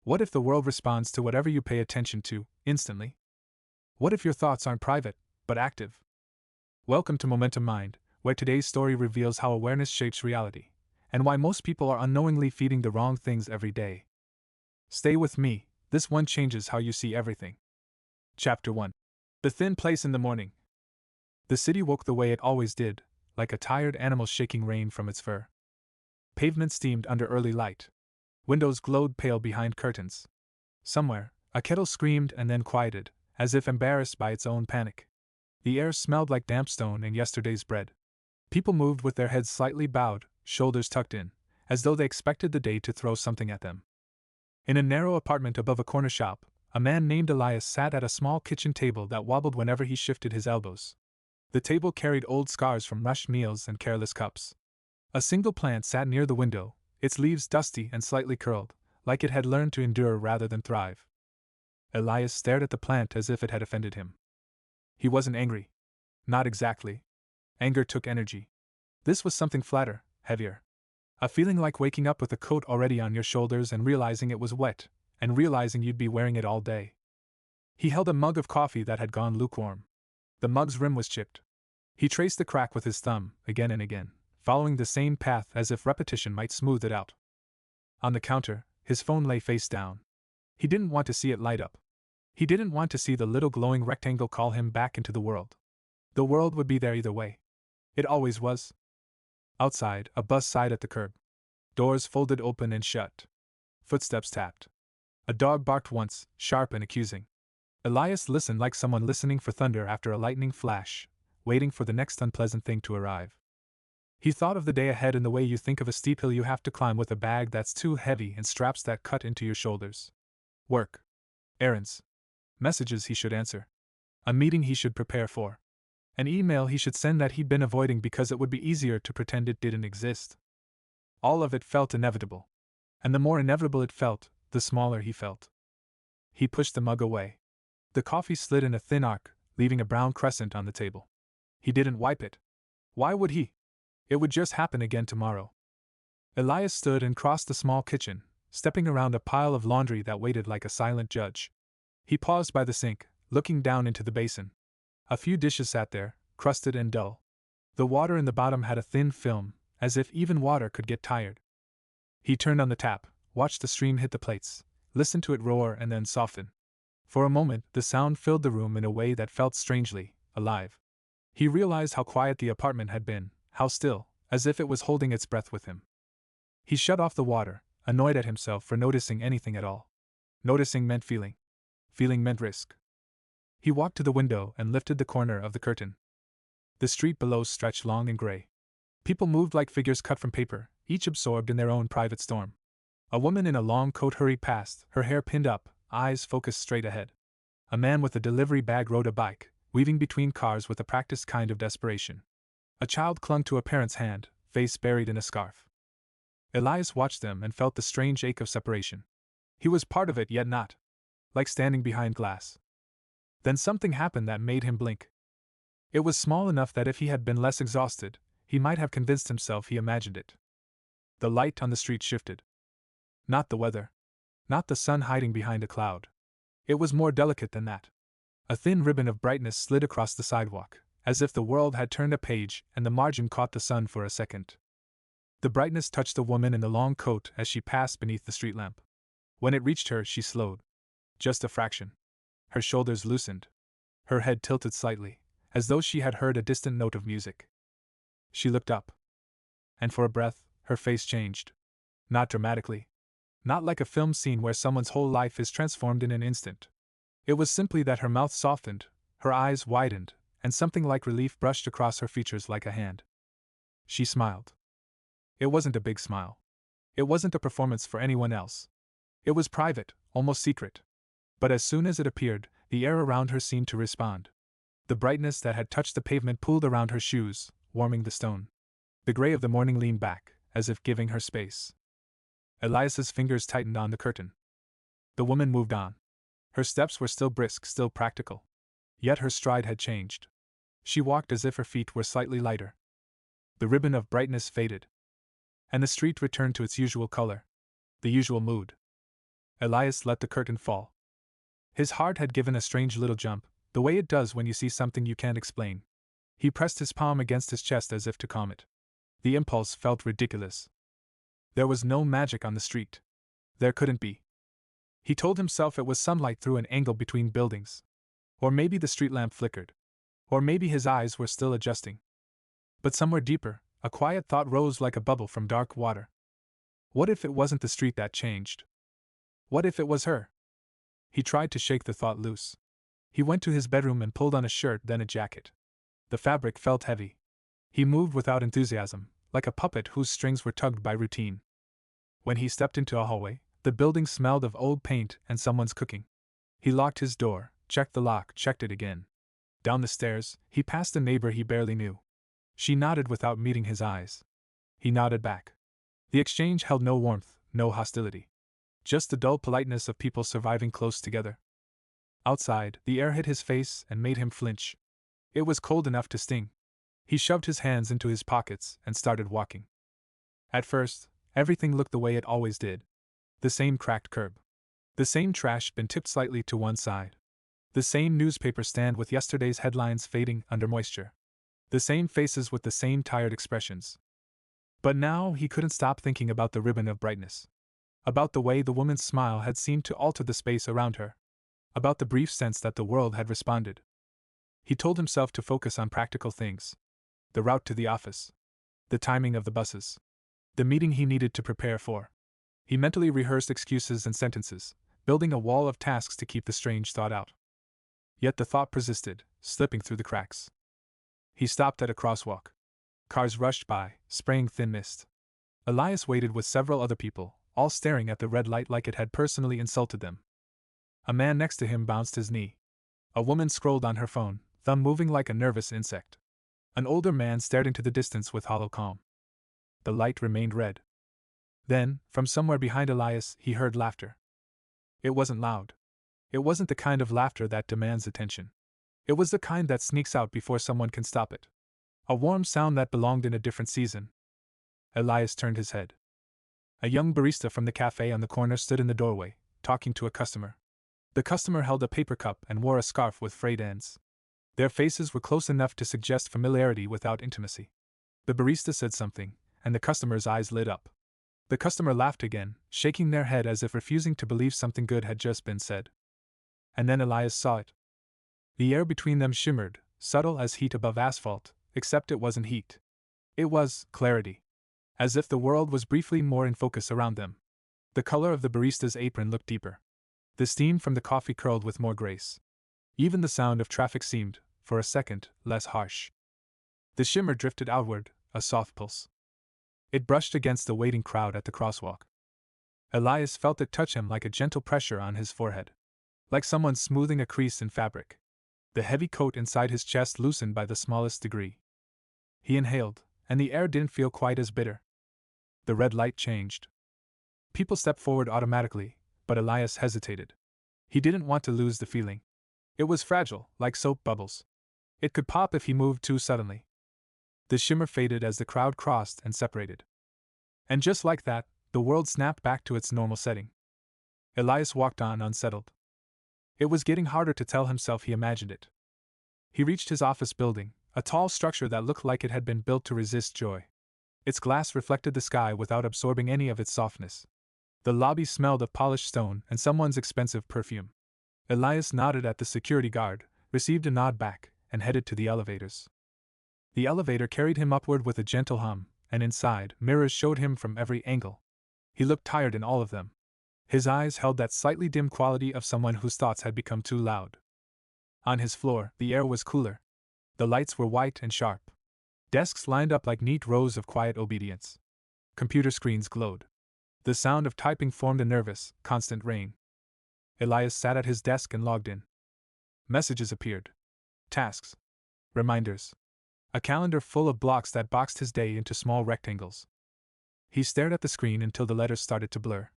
What if the world responds to whatever you pay attention to, instantly? What if your thoughts aren't private, but active? Welcome to Momentum Mind, where today's story reveals how awareness shapes reality, and why most people are unknowingly feeding the wrong things every day. Stay with me, this one changes how you see everything. Chapter 1. The Thin Place in the Morning. The city woke the way it always did, like a tired animal shaking rain from its fur. Pavement steamed under early light. Windows glowed pale behind curtains. Somewhere, a kettle screamed and then quieted, as if embarrassed by its own panic. The air smelled like damp stone and yesterday's bread. People moved with their heads slightly bowed, shoulders tucked in, as though they expected the day to throw something at them. In a narrow apartment above a corner shop, a man named Elias sat at a small kitchen table that wobbled whenever he shifted his elbows. The table carried old scars from rushed meals and careless cups. A single plant sat near the window, its leaves dusty and slightly curled, like it had learned to endure rather than thrive. Elias stared at the plant as if it had offended him. He wasn't angry. Not exactly. Anger took energy. This was something flatter, heavier. A feeling like waking up with a coat already on your shoulders and realizing it was wet, and realizing you'd be wearing it all day. He held a mug of coffee that had gone lukewarm. The mug's rim was chipped. He traced the crack with his thumb, again and again, following the same path as if repetition might smooth it out. On the counter, his phone lay face down. He didn't want to see it light up. He didn't want to see the little glowing rectangle call him back into the world. The world would be there either way. It always was. Outside, a bus sighed at the curb. Doors folded open and shut. Footsteps tapped. A dog barked once, sharp and accusing. Elias listened like someone listening for thunder after a lightning flash, waiting for the next unpleasant thing to arrive. He thought of the day ahead in the way you think of a steep hill you have to climb with a bag that's too heavy and straps that cut into your shoulders. Work. Errands. Messages he should answer. A meeting he should prepare for. An email he should send that he'd been avoiding because it would be easier to pretend it didn't exist. All of it felt inevitable. And the more inevitable it felt, the smaller he felt. He pushed the mug away. The coffee slid in a thin arc, leaving a brown crescent on the table. He didn't wipe it. Why would he? It would just happen again tomorrow. Elias stood and crossed the small kitchen, stepping around a pile of laundry that waited like a silent judge. He paused by the sink, looking down into the basin. A few dishes sat there, crusted and dull. The water in the bottom had a thin film, as if even water could get tired. He turned on the tap, watched the stream hit the plates, listened to it roar and then soften. For a moment, the sound filled the room in a way that felt strangely alive. He realized how quiet the apartment had been, how still, as if it was holding its breath with him. He shut off the water, annoyed at himself for noticing anything at all. Noticing meant feeling. Feeling meant risk. He walked to the window and lifted the corner of the curtain. The street below stretched long and gray. People moved like figures cut from paper, each absorbed in their own private storm. A woman in a long coat hurried past, her hair pinned up, eyes focused straight ahead. A man with a delivery bag rode a bike, weaving between cars with a practiced kind of desperation. A child clung to a parent's hand, face buried in a scarf. Elias watched them and felt the strange ache of separation. He was part of it yet not. Like standing behind glass. Then something happened that made him blink. It was small enough that if he had been less exhausted, he might have convinced himself he imagined it. The light on the street shifted. Not the weather. Not the sun hiding behind a cloud. It was more delicate than that. A thin ribbon of brightness slid across the sidewalk, as if the world had turned a page and the margin caught the sun for a second. The brightness touched the woman in the long coat as she passed beneath the street lamp. When it reached her, she slowed. Just a fraction. Her shoulders loosened. Her head tilted slightly, as though she had heard a distant note of music. She looked up. And for a breath, her face changed. Not dramatically. Not like a film scene where someone's whole life is transformed in an instant. It was simply that her mouth softened, her eyes widened, and something like relief brushed across her features like a hand. She smiled. It wasn't a big smile. It wasn't a performance for anyone else. It was private, almost secret. But as soon as it appeared, the air around her seemed to respond. The brightness that had touched the pavement pooled around her shoes, warming the stone. The gray of the morning leaned back, as if giving her space. Elias's fingers tightened on the curtain. The woman moved on. Her steps were still brisk, still practical. Yet her stride had changed. She walked as if her feet were slightly lighter. The ribbon of brightness faded. And the street returned to its usual color. The usual mood. Elias let the curtain fall. His heart had given a strange little jump, the way it does when you see something you can't explain. He pressed his palm against his chest as if to calm it. The impulse felt ridiculous. There was no magic on the street. There couldn't be. He told himself it was sunlight through an angle between buildings. Or maybe the street lamp flickered. Or maybe his eyes were still adjusting. But somewhere deeper, a quiet thought rose like a bubble from dark water. What if it wasn't the street that changed? What if it was her? He tried to shake the thought loose. He went to his bedroom and pulled on a shirt, then a jacket. The fabric felt heavy. He moved without enthusiasm, like a puppet whose strings were tugged by routine. When he stepped into a hallway, the building smelled of old paint and someone's cooking. He locked his door, checked the lock, checked it again. Down the stairs, he passed a neighbor he barely knew. She nodded without meeting his eyes. He nodded back. The exchange held no warmth, no hostility. Just the dull politeness of people surviving close together. Outside, the air hit his face and made him flinch. It was cold enough to sting. He shoved his hands into his pockets and started walking. At first, everything looked the way it always did. The same cracked curb. The same trash bin tipped slightly to one side. The same newspaper stand with yesterday's headlines fading under moisture. The same faces with the same tired expressions. But now he couldn't stop thinking about the ribbon of brightness. About the way the woman's smile had seemed to alter the space around her. About the brief sense that the world had responded. He told himself to focus on practical things. The route to the office. The timing of the buses. The meeting he needed to prepare for. He mentally rehearsed excuses and sentences, building a wall of tasks to keep the strange thought out. Yet the thought persisted, slipping through the cracks. He stopped at a crosswalk. Cars rushed by, spraying thin mist. Elias waited with several other people, all staring at the red light like it had personally insulted them. A man next to him bounced his knee. A woman scrolled on her phone, thumb moving like a nervous insect. An older man stared into the distance with hollow calm. The light remained red. Then, from somewhere behind Elias, he heard laughter. It wasn't loud. It wasn't the kind of laughter that demands attention. It was the kind that sneaks out before someone can stop it. A warm sound that belonged in a different season. Elias turned his head. A young barista from the cafe on the corner stood in the doorway, talking to a customer. The customer held a paper cup and wore a scarf with frayed ends. Their faces were close enough to suggest familiarity without intimacy. The barista said something, and the customer's eyes lit up. The customer laughed again, shaking their head as if refusing to believe something good had just been said. And then Elias saw it. The air between them shimmered, subtle as heat above asphalt, except it wasn't heat. It was clarity. As if the world was briefly more in focus around them. The color of the barista's apron looked deeper. The steam from the coffee curled with more grace. Even the sound of traffic seemed, for a second, less harsh. The shimmer drifted outward, a soft pulse. It brushed against the waiting crowd at the crosswalk. Elias felt it touch him like a gentle pressure on his forehead. Like someone smoothing a crease in fabric. The heavy coat inside his chest loosened by the smallest degree. He inhaled, and the air didn't feel quite as bitter. The red light changed. People stepped forward automatically, but Elias hesitated. He didn't want to lose the feeling. It was fragile, like soap bubbles. It could pop if he moved too suddenly. The shimmer faded as the crowd crossed and separated. And just like that, the world snapped back to its normal setting. Elias walked on unsettled. It was getting harder to tell himself he imagined it. He reached his office building, a tall structure that looked like it had been built to resist joy. Its glass reflected the sky without absorbing any of its softness. The lobby smelled of polished stone and someone's expensive perfume. Elias nodded at the security guard, received a nod back, and headed to the elevators. The elevator carried him upward with a gentle hum, and inside, mirrors showed him from every angle. He looked tired in all of them. His eyes held that slightly dim quality of someone whose thoughts had become too loud. On his floor, the air was cooler. The lights were white and sharp. Desks lined up like neat rows of quiet obedience. Computer screens glowed. The sound of typing formed a nervous, constant rain. Elias sat at his desk and logged in. Messages appeared. Tasks. Reminders. A calendar full of blocks that boxed his day into small rectangles. He stared at the screen until the letters started to blur.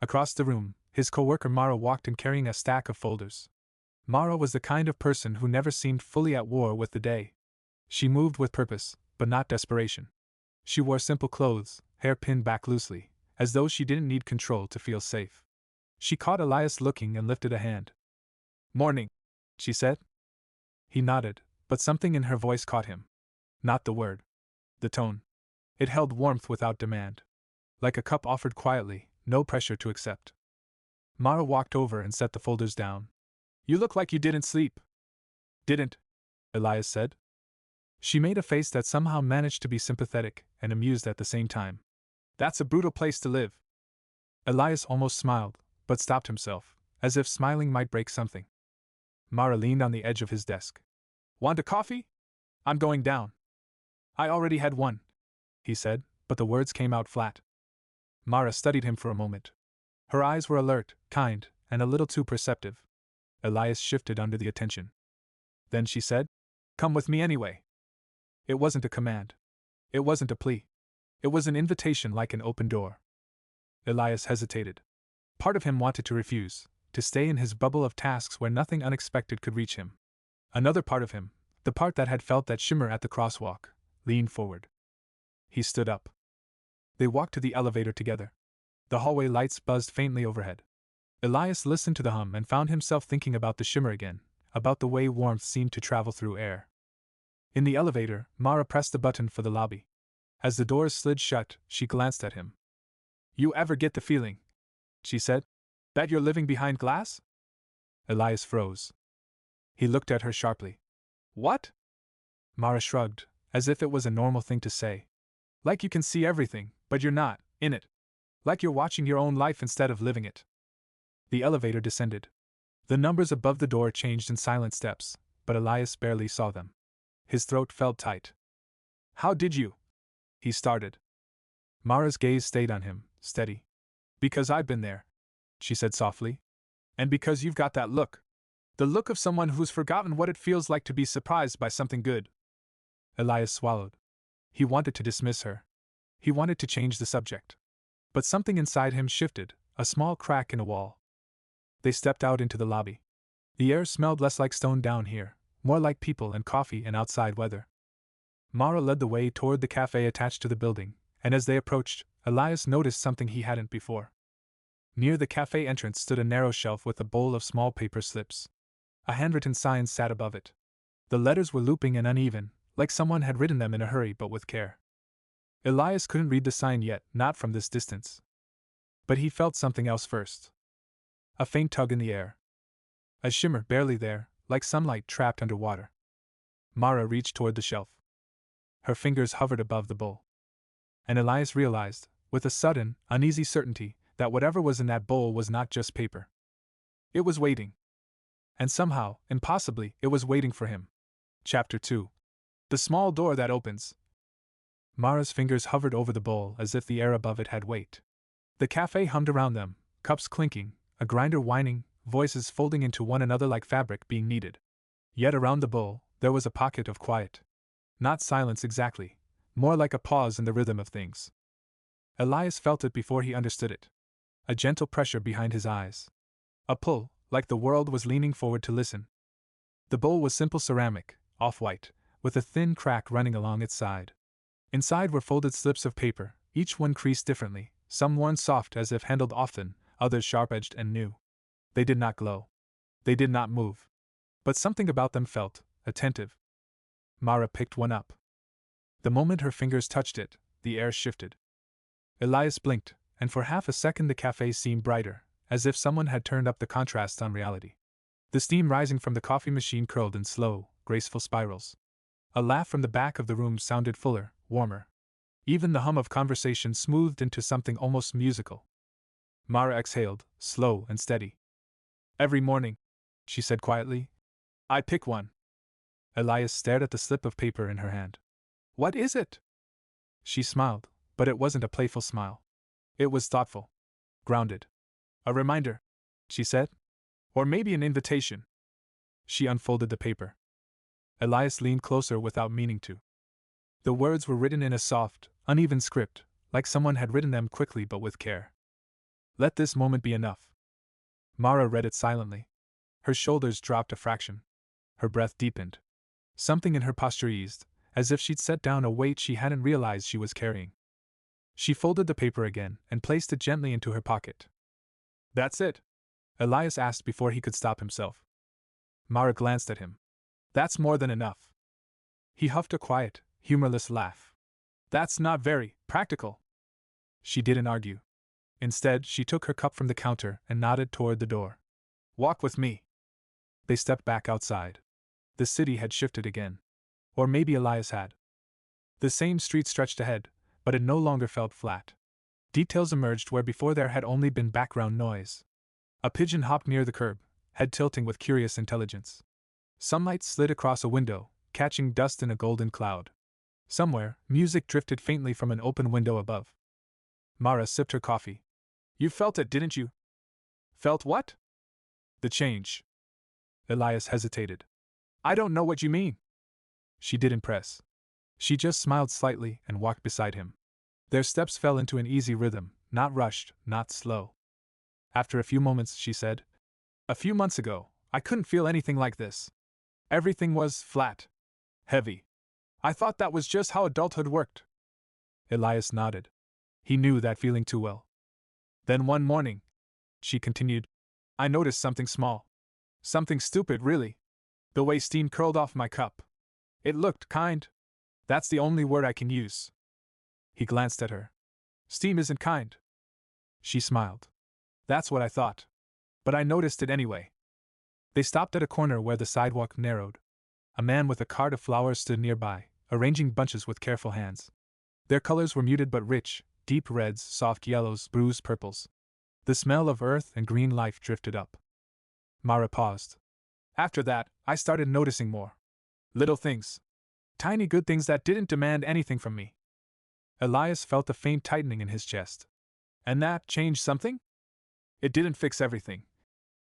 Across the room, his coworker Mara walked in carrying a stack of folders. Mara was the kind of person who never seemed fully at war with the day. She moved with purpose, but not desperation. She wore simple clothes, hair pinned back loosely, as though she didn't need control to feel safe. She caught Elias looking and lifted a hand. "Morning," she said. He nodded, but something in her voice caught him. Not the word. The tone. It held warmth without demand. Like a cup offered quietly, no pressure to accept. Mara walked over and set the folders down. "You look like you didn't sleep." "Didn't," Elias said. She made a face that somehow managed to be sympathetic and amused at the same time. "That's a brutal place to live." Elias almost smiled, but stopped himself, as if smiling might break something. Mara leaned on the edge of his desk. "Want a coffee? I'm going down." "I already had one," he said, but the words came out flat. Mara studied him for a moment. Her eyes were alert, kind, and a little too perceptive. Elias shifted under the attention. Then she said, "Come with me anyway." It wasn't a command. It wasn't a plea. It was an invitation like an open door. Elias hesitated. Part of him wanted to refuse, to stay in his bubble of tasks where nothing unexpected could reach him. Another part of him, the part that had felt that shimmer at the crosswalk, leaned forward. He stood up. They walked to the elevator together. The hallway lights buzzed faintly overhead. Elias listened to the hum and found himself thinking about the shimmer again, about the way warmth seemed to travel through air. In the elevator, Mara pressed the button for the lobby. As the doors slid shut, she glanced at him. "You ever get the feeling," she said, "that you're living behind glass?" Elias froze. He looked at her sharply. "What?" Mara shrugged, as if it was a normal thing to say. "Like you can see everything, but you're not in it. Like you're watching your own life instead of living it." The elevator descended. The numbers above the door changed in silent steps, but Elias barely saw them. His throat felt tight. "How did you?" he started. Mara's gaze stayed on him, steady. "Because I've been there," she said softly. "And because you've got that look. The look of someone who's forgotten what it feels like to be surprised by something good." Elias swallowed. He wanted to dismiss her. He wanted to change the subject. But something inside him shifted, a small crack in a wall. They stepped out into the lobby. The air smelled less like stone down here, more like people and coffee and outside weather. Mara led the way toward the cafe attached to the building, and as they approached, Elias noticed something he hadn't before. Near the cafe entrance stood a narrow shelf with a bowl of small paper slips. A handwritten sign sat above it. The letters were looping and uneven, like someone had written them in a hurry but with care. Elias couldn't read the sign yet, not from this distance. But he felt something else first. A faint tug in the air. A shimmer barely there, like sunlight trapped under water. Mara reached toward the shelf. Her fingers hovered above the bowl. And Elias realized, with a sudden, uneasy certainty, that whatever was in that bowl was not just paper. It was waiting. And somehow, impossibly, it was waiting for him. Chapter 2. The small door that opens. Mara's fingers hovered over the bowl as if the air above it had weight. The cafe hummed around them, cups clinking, a grinder whining, voices folding into one another like fabric being kneaded. Yet around the bowl, there was a pocket of quiet. Not silence exactly, more like a pause in the rhythm of things. Elias felt it before he understood it. A gentle pressure behind his eyes. A pull, like the world was leaning forward to listen. The bowl was simple ceramic, off-white, with a thin crack running along its side. Inside were folded slips of paper, each one creased differently, some worn soft as if handled often, others sharp-edged and new. They did not glow. They did not move. But something about them felt attentive. Mara picked one up. The moment her fingers touched it, the air shifted. Elias blinked, and for half a second the cafe seemed brighter, as if someone had turned up the contrast on reality. The steam rising from the coffee machine curled in slow, graceful spirals. A laugh from the back of the room sounded fuller, warmer. Even the hum of conversation smoothed into something almost musical. Mara exhaled, slow and steady. "Every morning," she said quietly, "I pick one." Elias stared at the slip of paper in her hand. "What is it?" She smiled, but it wasn't a playful smile. It was thoughtful. Grounded. "A reminder," she said. "Or maybe an invitation." She unfolded the paper. Elias leaned closer without meaning to. The words were written in a soft, uneven script, like someone had written them quickly but with care. "Let this moment be enough." Mara read it silently. Her shoulders dropped a fraction. Her breath deepened. Something in her posture eased, as if she'd set down a weight she hadn't realized she was carrying. She folded the paper again and placed it gently into her pocket. That's it? Elias asked before he could stop himself. Mara glanced at him. That's more than enough. He huffed a quiet, humorless laugh. That's not very practical. She didn't argue. Instead, she took her cup from the counter and nodded toward the door. Walk with me. They stepped back outside. The city had shifted again. Or maybe Elias had. The same street stretched ahead, but it no longer felt flat. Details emerged where before there had only been background noise. A pigeon hopped near the curb, head tilting with curious intelligence. Sunlight slid across a window, catching dust in a golden cloud. Somewhere, music drifted faintly from an open window above. Mara sipped her coffee. You felt it, didn't you? Felt what? The change. Elias hesitated. I don't know what you mean. She didn't press. She just smiled slightly and walked beside him. Their steps fell into an easy rhythm, not rushed, not slow. After a few moments, she said, A few months ago, I couldn't feel anything like this. Everything was flat. Heavy. I thought that was just how adulthood worked. Elias nodded. He knew that feeling too well. Then one morning, she continued, I noticed something small. Something stupid, really. The way steam curled off my cup. It looked kind. That's the only word I can use. He glanced at her. Steam isn't kind. She smiled. That's what I thought. But I noticed it anyway. They stopped at a corner where the sidewalk narrowed. A man with a cart of flowers stood nearby, arranging bunches with careful hands. Their colors were muted but rich, deep reds, soft yellows, bruised purples. The smell of earth and green life drifted up. Mara paused. After that, I started noticing more. Little things. Tiny good things that didn't demand anything from me. Elias felt a faint tightening in his chest. And that changed something? It didn't fix everything,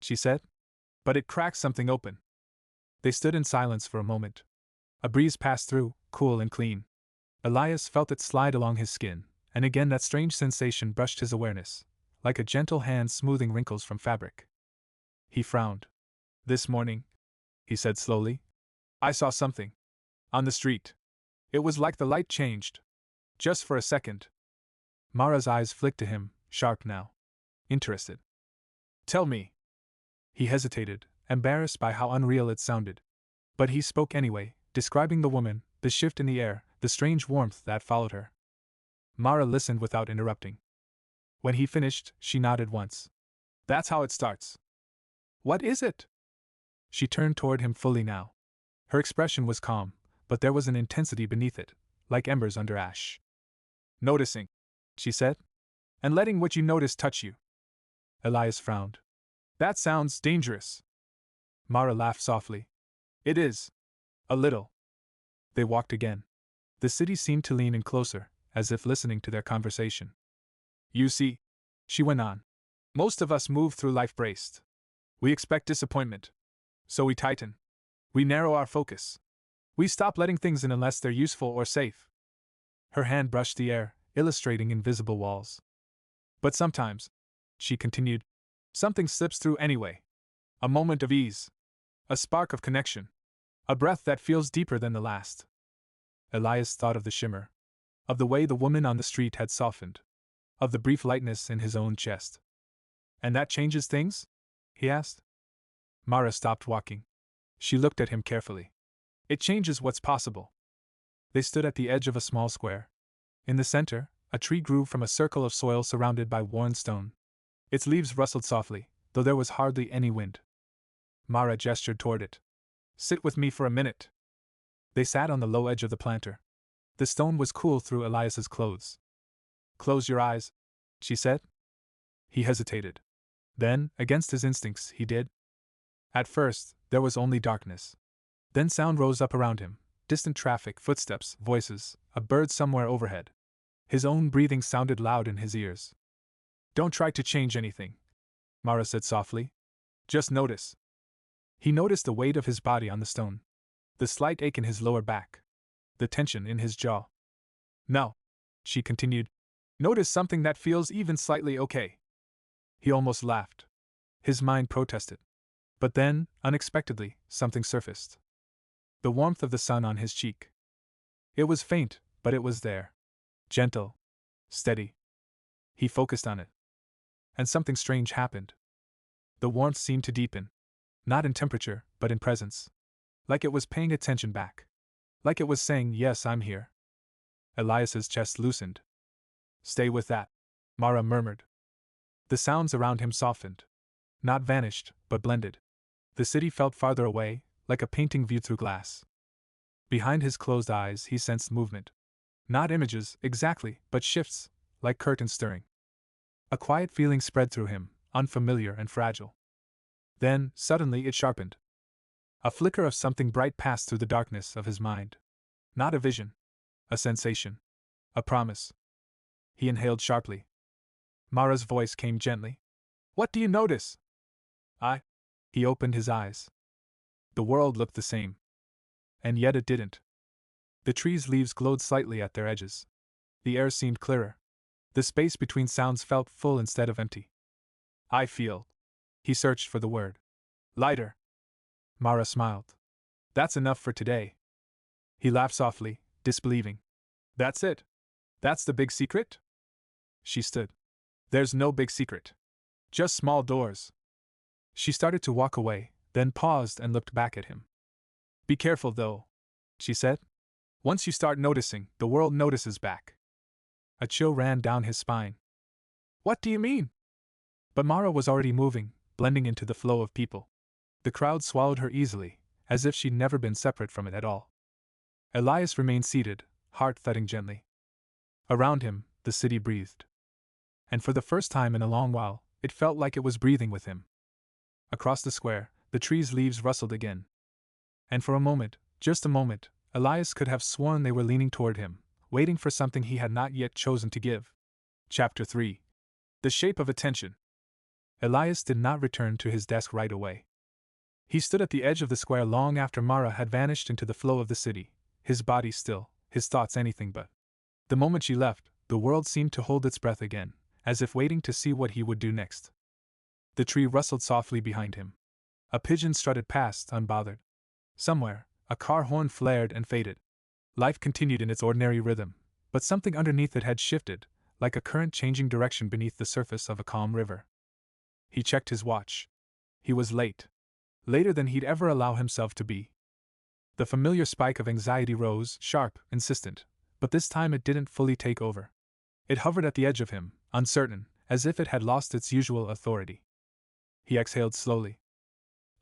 she said. But it cracked something open. They stood in silence for a moment. A breeze passed through, cool and clean. Elias felt it slide along his skin, and again that strange sensation brushed his awareness, like a gentle hand smoothing wrinkles from fabric. He frowned. This morning, he said slowly, I saw something. On the street. It was like the light changed. Just for a second. Mara's eyes flicked to him, sharp now. Interested. Tell me. He hesitated, embarrassed by how unreal it sounded. But he spoke anyway, describing the woman, the shift in the air, the strange warmth that followed her. Mara listened without interrupting. When he finished, she nodded once. That's how it starts. What is it? She turned toward him fully now. Her expression was calm, but there was an intensity beneath it, like embers under ash. Noticing, she said, and letting what you notice touch you. Elias frowned. That sounds dangerous. Mara laughed softly. It is. A little. They walked again. The city seemed to lean in closer, as if listening to their conversation. You see, she went on, most of us move through life braced. We expect disappointment. So we tighten. We narrow our focus. We stop letting things in unless they're useful or safe. Her hand brushed the air, illustrating invisible walls. But sometimes, she continued, something slips through anyway. A moment of ease. A spark of connection. A breath that feels deeper than the last. Elias thought of the shimmer. Of the way the woman on the street had softened. Of the brief lightness in his own chest. And that changes things? He asked. Mara stopped walking. She looked at him carefully. It changes what's possible. They stood at the edge of a small square. In the center, a tree grew from a circle of soil surrounded by worn stone. Its leaves rustled softly, though there was hardly any wind. Mara gestured toward it. Sit with me for a minute. They sat on the low edge of the planter. The stone was cool through Elias's clothes. Close your eyes, she said. He hesitated. Then, against his instincts, he did. At first, there was only darkness. Then sound rose up around him, distant traffic, footsteps, voices, a bird somewhere overhead. His own breathing sounded loud in his ears. Don't try to change anything, Mara said softly. Just notice. He noticed the weight of his body on the stone. The slight ache in his lower back. The tension in his jaw. Now, she continued, notice something that feels even slightly okay. He almost laughed. His mind protested. But then, unexpectedly, something surfaced. The warmth of the sun on his cheek. It was faint, but it was there. Gentle. Steady. He focused on it. And something strange happened. The warmth seemed to deepen. Not in temperature, but in presence. Like it was paying attention back. Like it was saying, "Yes, I'm here." Elias's chest loosened. "Stay with that," Mara murmured. The sounds around him softened. Not vanished, but blended. The city felt farther away, like a painting viewed through glass. Behind his closed eyes he sensed movement. Not images, exactly, but shifts, like curtains stirring. A quiet feeling spread through him, unfamiliar and fragile. Then, suddenly it sharpened. A flicker of something bright passed through the darkness of his mind. Not a vision. A sensation. A promise. He inhaled sharply. Mara's voice came gently. "What do you notice?" "I." He opened his eyes. The world looked the same. And yet it didn't. The trees' leaves glowed slightly at their edges. The air seemed clearer. The space between sounds felt full instead of empty. "I feel." He searched for the word. "Lighter." Mara smiled. "That's enough for today." He laughed softly, disbelieving. "That's it? That's the big secret?" She stood. "There's no big secret. Just small doors." She started to walk away, then paused and looked back at him. "Be careful, though," she said. "Once you start noticing, the world notices back." A chill ran down his spine. "What do you mean?" But Mara was already moving, blending into the flow of people. The crowd swallowed her easily, as if she'd never been separate from it at all. Elias remained seated, heart thudding gently. Around him, the city breathed. And for the first time in a long while, it felt like it was breathing with him. Across the square, the trees' leaves rustled again. And for a moment, just a moment, Elias could have sworn they were leaning toward him, waiting for something he had not yet chosen to give. Chapter 3. The Shape of Attention. Elias did not return to his desk right away. He stood at the edge of the square long after Mara had vanished into the flow of the city, his body still, his thoughts anything but. The moment she left, the world seemed to hold its breath again, as if waiting to see what he would do next. The tree rustled softly behind him. A pigeon strutted past, unbothered. Somewhere, a car horn flared and faded. Life continued in its ordinary rhythm, but something underneath it had shifted, like a current changing direction beneath the surface of a calm river. He checked his watch. He was late. Later than he'd ever allow himself to be. The familiar spike of anxiety rose, sharp, insistent, but this time it didn't fully take over. It hovered at the edge of him, uncertain, as if it had lost its usual authority. He exhaled slowly.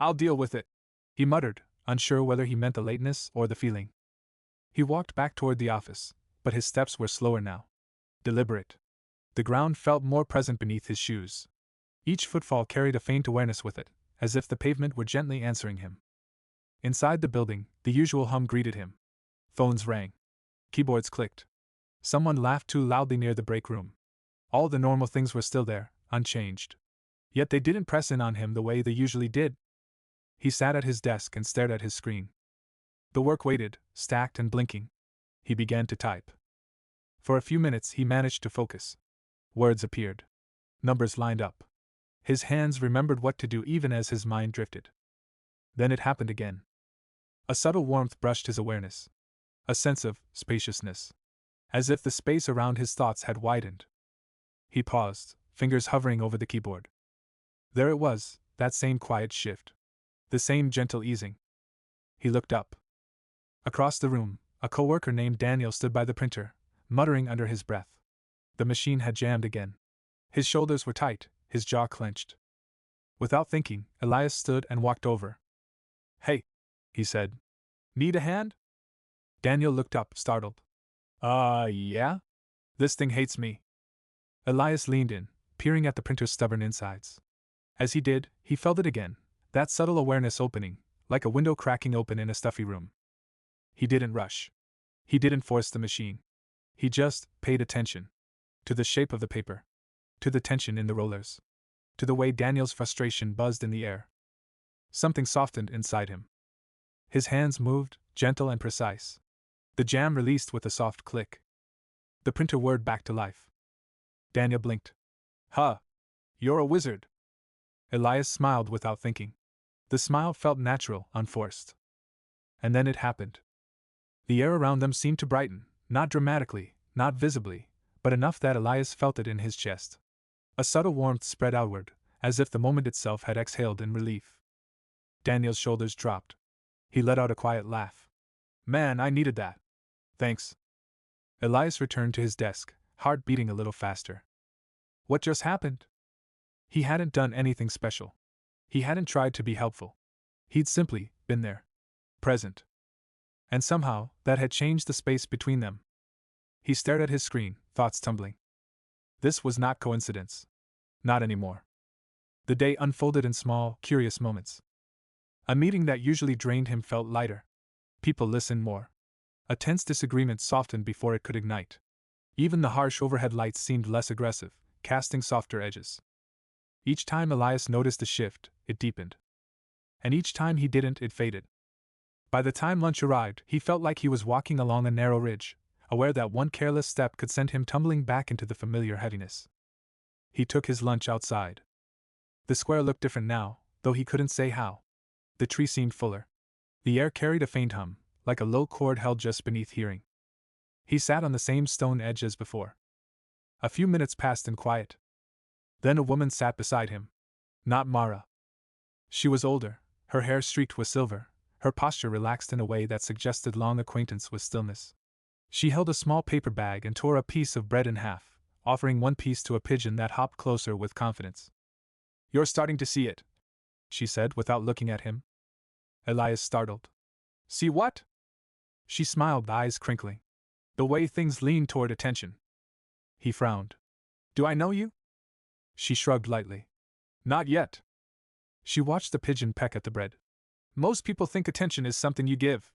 "I'll deal with it," he muttered, unsure whether he meant the lateness or the feeling. He walked back toward the office, but his steps were slower now. Deliberate. The ground felt more present beneath his shoes. Each footfall carried a faint awareness with it, as if the pavement were gently answering him. Inside the building, the usual hum greeted him. Phones rang. Keyboards clicked. Someone laughed too loudly near the break room. All the normal things were still there, unchanged. Yet they didn't press in on him the way they usually did. He sat at his desk and stared at his screen. The work waited, stacked and blinking. He began to type. For a few minutes he managed to focus. Words appeared. Numbers lined up. His hands remembered what to do even as his mind drifted. Then it happened again. A subtle warmth brushed his awareness. A sense of spaciousness. As if the space around his thoughts had widened. He paused, fingers hovering over the keyboard. There it was, that same quiet shift. The same gentle easing. He looked up. Across the room, a coworker named Daniel stood by the printer, muttering under his breath. The machine had jammed again. His shoulders were tight, his jaw clenched. Without thinking, Elias stood and walked over. "Hey," he said. "Need a hand?" Daniel looked up, startled. Yeah? This thing hates me." Elias leaned in, peering at the printer's stubborn insides. As he did, he felt it again, that subtle awareness opening, like a window cracking open in a stuffy room. He didn't rush. He didn't force the machine. He just paid attention. To the shape of the paper. To the tension in the rollers. To the way Daniel's frustration buzzed in the air. Something softened inside him. His hands moved, gentle and precise. The jam released with a soft click. The printer whirred back to life. Daniel blinked. "Huh. You're a wizard." Elias smiled without thinking. The smile felt natural, unforced. And then it happened. The air around them seemed to brighten, not dramatically, not visibly, but enough that Elias felt it in his chest. A subtle warmth spread outward, as if the moment itself had exhaled in relief. Daniel's shoulders dropped. He let out a quiet laugh. Man, I needed that. Thanks. Elias returned to his desk, heart beating a little faster. What just happened? He hadn't done anything special. He hadn't tried to be helpful. He'd simply been there. Present. And somehow, that had changed the space between them. He stared at his screen, thoughts tumbling. This was not coincidence. Not anymore. The day unfolded in small, curious moments. A meeting that usually drained him felt lighter. People listened more. A tense disagreement softened before it could ignite. Even the harsh overhead lights seemed less aggressive, casting softer edges. Each time Elias noticed a shift, it deepened. And each time he didn't, it faded. By the time lunch arrived, he felt like he was walking along a narrow ridge, aware that one careless step could send him tumbling back into the familiar heaviness. He took his lunch outside. The square looked different now, though he couldn't say how. The tree seemed fuller. The air carried a faint hum, like a low chord held just beneath hearing. He sat on the same stone edge as before. A few minutes passed in quiet. Then a woman sat beside him. Not Mara. She was older, her hair streaked with silver, her posture relaxed in a way that suggested long acquaintance with stillness. She held a small paper bag and tore a piece of bread in half, offering one piece to a pigeon that hopped closer with confidence. You're starting to see it, she said without looking at him. Elias startled. See what? She smiled, eyes crinkling. The way things lean toward attention. He frowned. Do I know you? She shrugged lightly. Not yet. She watched the pigeon peck at the bread. Most people think attention is something you give.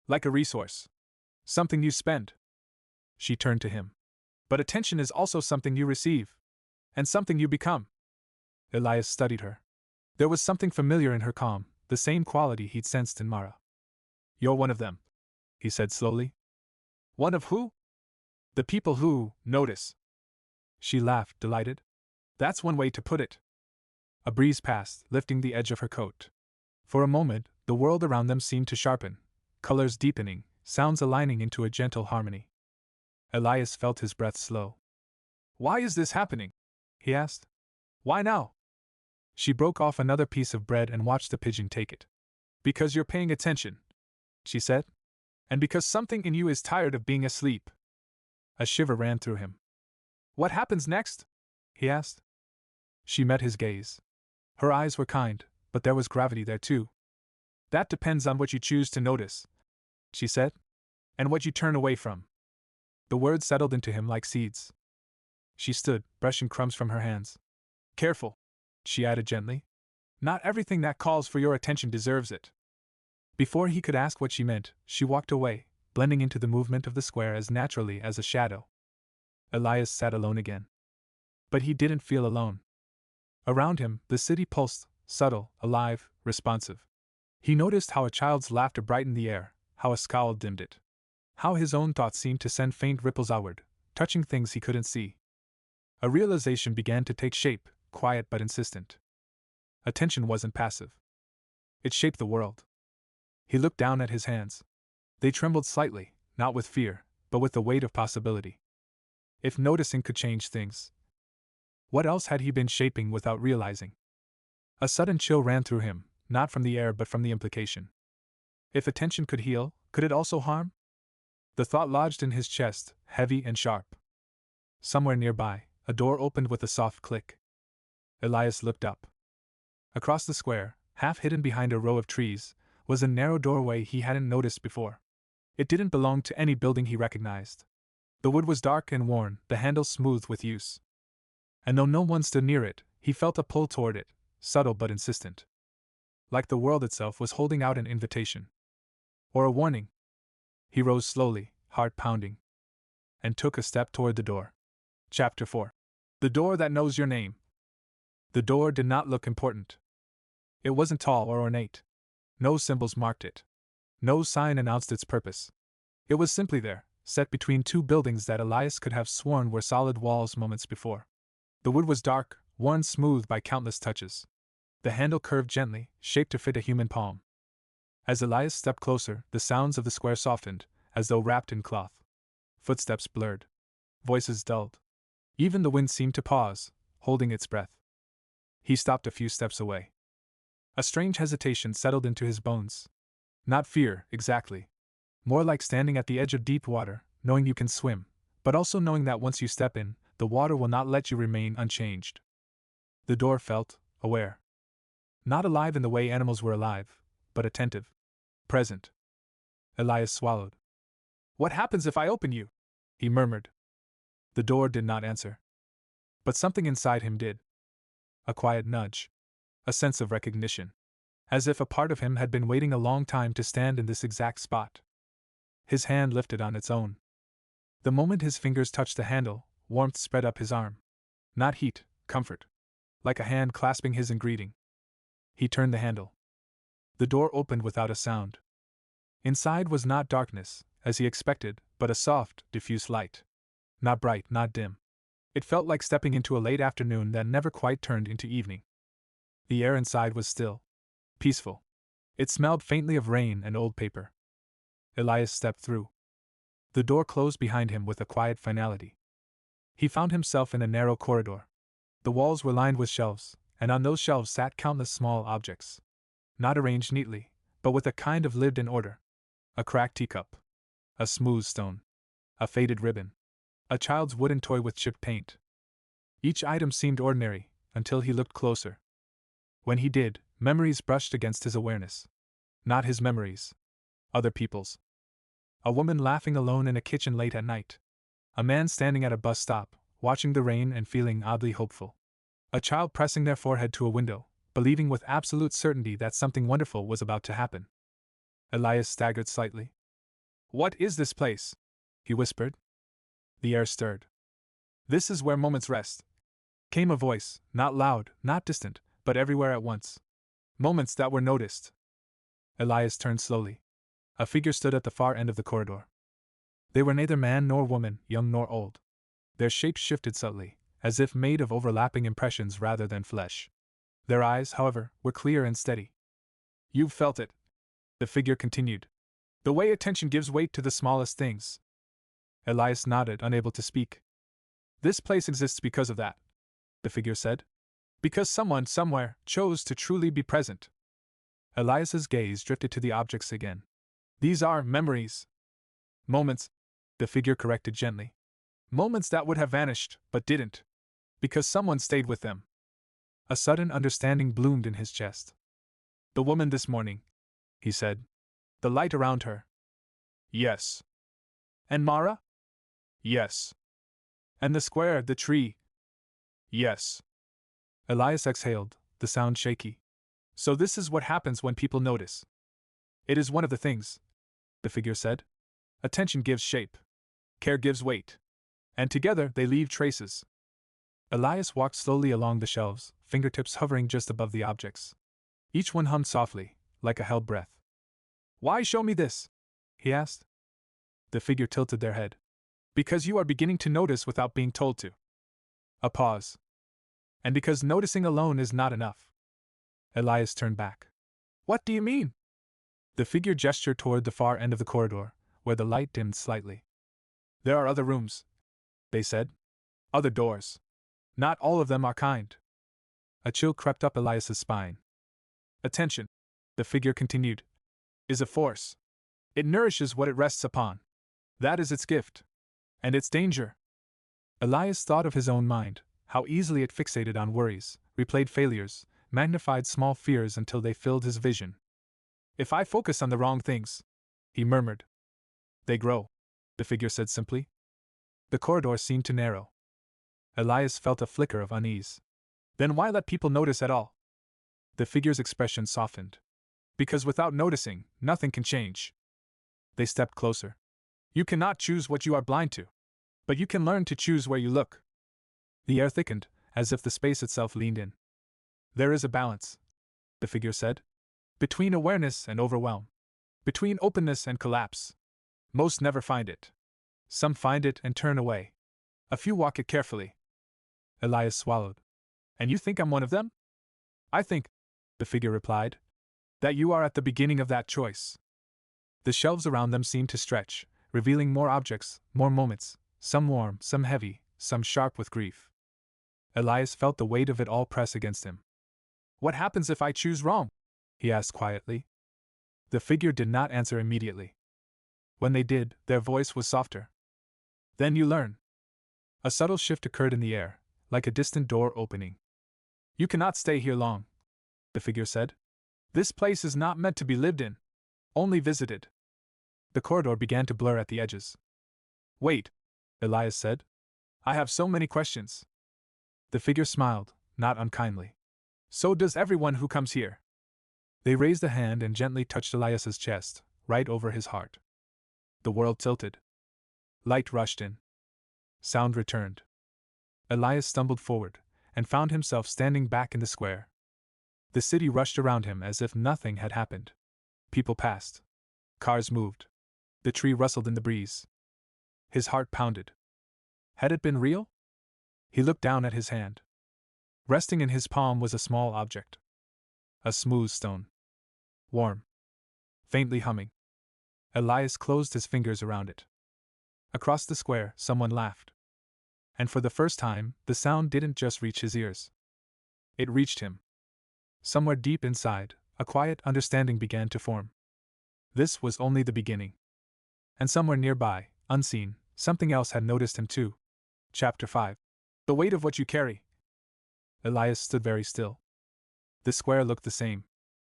Like a resource. Something you spend. She turned to him. But attention is also something you receive. And something you become. Elias studied her. There was something familiar in her calm, the same quality he'd sensed in Mara. You're one of them, he said slowly. One of who? The people who notice. She laughed, delighted. That's one way to put it. A breeze passed, lifting the edge of her coat. For a moment, the world around them seemed to sharpen, colors deepening, sounds aligning into a gentle harmony. Elias felt his breath slow. Why is this happening? He asked. Why now? She broke off another piece of bread and watched the pigeon take it. Because you're paying attention, she said. And because something in you is tired of being asleep. A shiver ran through him. What happens next? He asked. She met his gaze. Her eyes were kind, but there was gravity there too. That depends on what you choose to notice, she said, and what you turn away from. The words settled into him like seeds. She stood, brushing crumbs from her hands. Careful, she added gently. Not everything that calls for your attention deserves it. Before he could ask what she meant, she walked away, blending into the movement of the square as naturally as a shadow. Elias sat alone again. But he didn't feel alone. Around him, the city pulsed, subtle, alive, responsive. He noticed how a child's laughter brightened the air, how a scowl dimmed it. How his own thoughts seemed to send faint ripples outward, touching things he couldn't see. A realization began to take shape, quiet but insistent. Attention wasn't passive. It shaped the world. He looked down at his hands. They trembled slightly, not with fear, but with the weight of possibility. If noticing could change things, what else had he been shaping without realizing? A sudden chill ran through him, not from the air but from the implication. If attention could heal, could it also harm? The thought lodged in his chest, heavy and sharp. Somewhere nearby, a door opened with a soft click. Elias looked up. Across the square, half hidden behind a row of trees, was a narrow doorway he hadn't noticed before. It didn't belong to any building he recognized. The wood was dark and worn, the handle smooth with use. And though no one stood near it, he felt a pull toward it, subtle but insistent. Like the world itself was holding out an invitation. Or a warning. He rose slowly, heart pounding, and took a step toward the door. Chapter 4. The door that knows your name. The door did not look important. It wasn't tall or ornate. No symbols marked it. No sign announced its purpose. It was simply there, set between two buildings that Elias could have sworn were solid walls moments before. The wood was dark, worn smooth by countless touches. The handle curved gently, shaped to fit a human palm. As Elias stepped closer, the sounds of the square softened, as though wrapped in cloth. Footsteps blurred. Voices dulled. Even the wind seemed to pause, holding its breath. He stopped a few steps away. A strange hesitation settled into his bones. Not fear, exactly. More like standing at the edge of deep water, knowing you can swim, but also knowing that once you step in, the water will not let you remain unchanged. The door felt aware. Not alive in the way animals were alive, but attentive. Present. Elias swallowed. "What happens if I open you?" he murmured. The door did not answer. But something inside him did. A quiet nudge. A sense of recognition. As if a part of him had been waiting a long time to stand in this exact spot. His hand lifted on its own. The moment his fingers touched the handle, warmth spread up his arm. Not heat, comfort. Like a hand clasping his in greeting. He turned the handle. The door opened without a sound. Inside was not darkness, as he expected, but a soft, diffuse light. Not bright, not dim. It felt like stepping into a late afternoon that never quite turned into evening. The air inside was still. Peaceful. It smelled faintly of rain and old paper. Elias stepped through. The door closed behind him with a quiet finality. He found himself in a narrow corridor. The walls were lined with shelves, and on those shelves sat countless small objects. Not arranged neatly, but with a kind of lived-in order. A cracked teacup. A smooth stone. A faded ribbon. A child's wooden toy with chipped paint. Each item seemed ordinary, until he looked closer. When he did, memories brushed against his awareness. Not his memories. Other people's. A woman laughing alone in a kitchen late at night. A man standing at a bus stop, watching the rain and feeling oddly hopeful. A child pressing their forehead to a window, believing with absolute certainty that something wonderful was about to happen. Elias staggered slightly. "What is this place?" he whispered. The air stirred. "This is where moments rest," came a voice, not loud, not distant, but everywhere at once. Moments that were noticed. Elias turned slowly. A figure stood at the far end of the corridor. They were neither man nor woman, young nor old. Their shapes shifted subtly, as if made of overlapping impressions rather than flesh. Their eyes, however, were clear and steady. "You've felt it," the figure continued. "The way attention gives weight to the smallest things." Elias nodded, unable to speak. "This place exists because of that," the figure said. "Because someone, somewhere, chose to truly be present." Elias's gaze drifted to the objects again. "These are memories." "Moments," the figure corrected gently. "Moments that would have vanished, but didn't. Because someone stayed with them." A sudden understanding bloomed in his chest. "The woman this morning," he said. "The light around her." "Yes." "And Mara?" "Yes." "And the square, the tree?" "Yes." Elias exhaled, the sound shaky. "So this is what happens when people notice." "It is one of the things," the figure said. "Attention gives shape. Care gives weight. And together they leave traces." Elias walked slowly along the shelves, fingertips hovering just above the objects. Each one hummed softly, like a held breath. "Why show me this?" he asked. The figure tilted their head. "Because you are beginning to notice without being told to." A pause. "And because noticing alone is not enough." Elias turned back. "What do you mean?" The figure gestured toward the far end of the corridor, where the light dimmed slightly. "There are other rooms," they said. "Other doors. Not all of them are kind." A chill crept up Elias's spine. "Attention," the figure continued, "is a force. It nourishes what it rests upon. That is its gift. And its danger." Elias thought of his own mind, how easily it fixated on worries, replayed failures, magnified small fears until they filled his vision. "If I focus on the wrong things," he murmured. "They grow," the figure said simply. The corridor seemed to narrow. Elias felt a flicker of unease. "Then why let people notice at all?" The figure's expression softened. "Because without noticing, nothing can change." They stepped closer. "You cannot choose what you are blind to. But you can learn to choose where you look." The air thickened, as if the space itself leaned in. "There is a balance," the figure said. "Between awareness and overwhelm. Between openness and collapse. Most never find it. Some find it and turn away. A few walk it carefully." Elias swallowed. "And you think I'm one of them?" "I think," the figure replied, "that you are at the beginning of that choice." The shelves around them seemed to stretch, revealing more objects, more moments, some warm, some heavy, some sharp with grief. Elias felt the weight of it all press against him. What happens if I choose wrong? He asked quietly. The figure did not answer immediately. When they did, their voice was softer. Then you learn. A subtle shift occurred in the air, like a distant door opening. You cannot stay here long, the figure said. This place is not meant to be lived in, only visited. The corridor began to blur at the edges. Wait, Elias said. I have so many questions. The figure smiled, not unkindly. So does everyone who comes here. They raised a hand and gently touched Elias's chest, right over his heart. The world tilted. Light rushed in. Sound returned. Elias stumbled forward, and found himself standing back in the square. The city rushed around him as if nothing had happened. People passed. Cars moved. The tree rustled in the breeze. His heart pounded. Had it been real? He looked down at his hand. Resting in his palm was a small object. A smooth stone. Warm. Faintly humming. Elias closed his fingers around it. Across the square, someone laughed. And for the first time, the sound didn't just reach his ears. It reached him. Somewhere deep inside, a quiet understanding began to form. This was only the beginning. And somewhere nearby, unseen, something else had noticed him too. Chapter 5. The weight of what you carry. Elias stood very still. The square looked the same.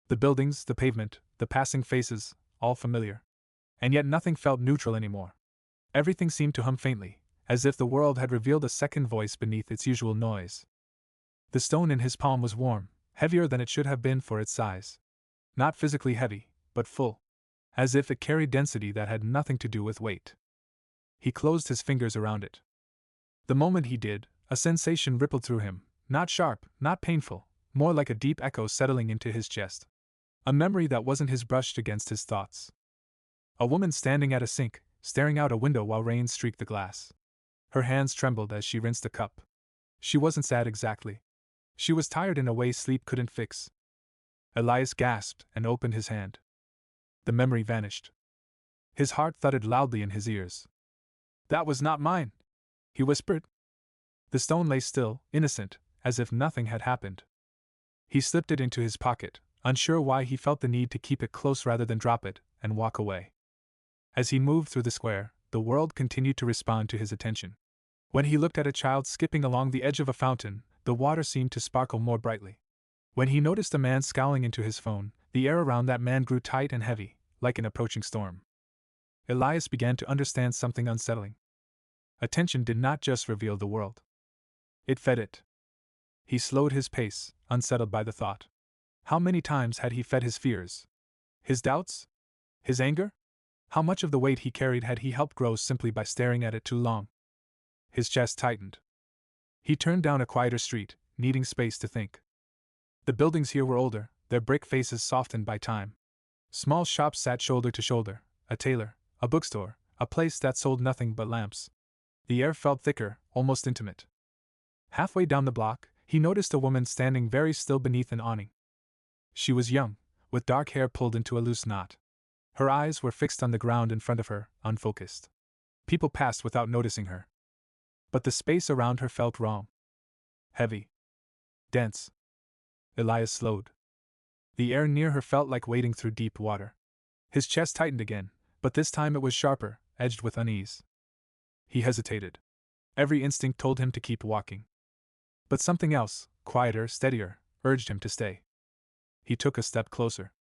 The buildings, the pavement, the passing faces, all familiar. And yet nothing felt neutral anymore. Everything seemed to hum faintly, as if the world had revealed a second voice beneath its usual noise. The stone in his palm was warm, heavier than it should have been for its size. Not physically heavy, but full. As if it carried density that had nothing to do with weight. He closed his fingers around it. The moment he did, a sensation rippled through him, not sharp, not painful, more like a deep echo settling into his chest. A memory that wasn't his brushed against his thoughts. A woman standing at a sink, staring out a window while rain streaked the glass. Her hands trembled as she rinsed a cup. She wasn't sad exactly. She was tired in a way sleep couldn't fix. Elias gasped and opened his hand. The memory vanished. His heart thudded loudly in his ears. That was not mine, he whispered. The stone lay still, innocent, as if nothing had happened. He slipped it into his pocket, unsure why he felt the need to keep it close rather than drop it, and walk away. As he moved through the square, the world continued to respond to his attention. When he looked at a child skipping along the edge of a fountain, the water seemed to sparkle more brightly. When he noticed a man scowling into his phone, the air around that man grew tight and heavy, like an approaching storm. Elias began to understand something unsettling. Attention did not just reveal the world. It fed it. He slowed his pace, unsettled by the thought. How many times had he fed his fears? His doubts? His anger? How much of the weight he carried had he helped grow simply by staring at it too long? His chest tightened. He turned down a quieter street, needing space to think. The buildings here were older, their brick faces softened by time. Small shops sat shoulder to shoulder, a tailor, a bookstore, a place that sold nothing but lamps. The air felt thicker, almost intimate. Halfway down the block, he noticed a woman standing very still beneath an awning. She was young, with dark hair pulled into a loose knot. Her eyes were fixed on the ground in front of her, unfocused. People passed without noticing her. But the space around her felt wrong. Heavy. Dense. Elias slowed. The air near her felt like wading through deep water. His chest tightened again, but this time it was sharper, edged with unease. He hesitated. Every instinct told him to keep walking. But something else, quieter, steadier, urged him to stay. He took a step closer.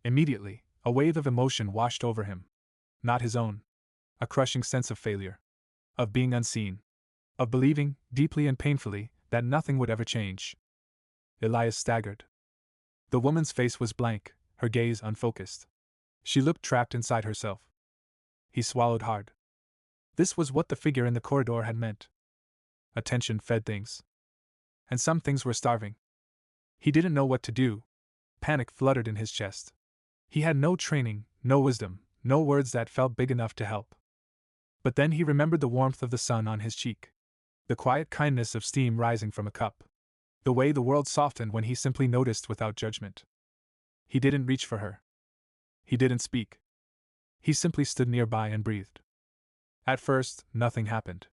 Immediately, a wave of emotion washed over him. Not his own. A crushing sense of failure. Of being unseen. Of believing, deeply and painfully, that nothing would ever change. Elias staggered. The woman's face was blank, her gaze unfocused. She looked trapped inside herself. He swallowed hard. This was what the figure in the corridor had meant. Attention fed things. And some things were starving. He didn't know what to do. Panic fluttered in his chest. He had no training, no wisdom, no words that felt big enough to help. But then he remembered the warmth of the sun on his cheek. The quiet kindness of steam rising from a cup. The way the world softened when he simply noticed without judgment. He didn't reach for her. He didn't speak. He simply stood nearby and breathed. At first, nothing happened.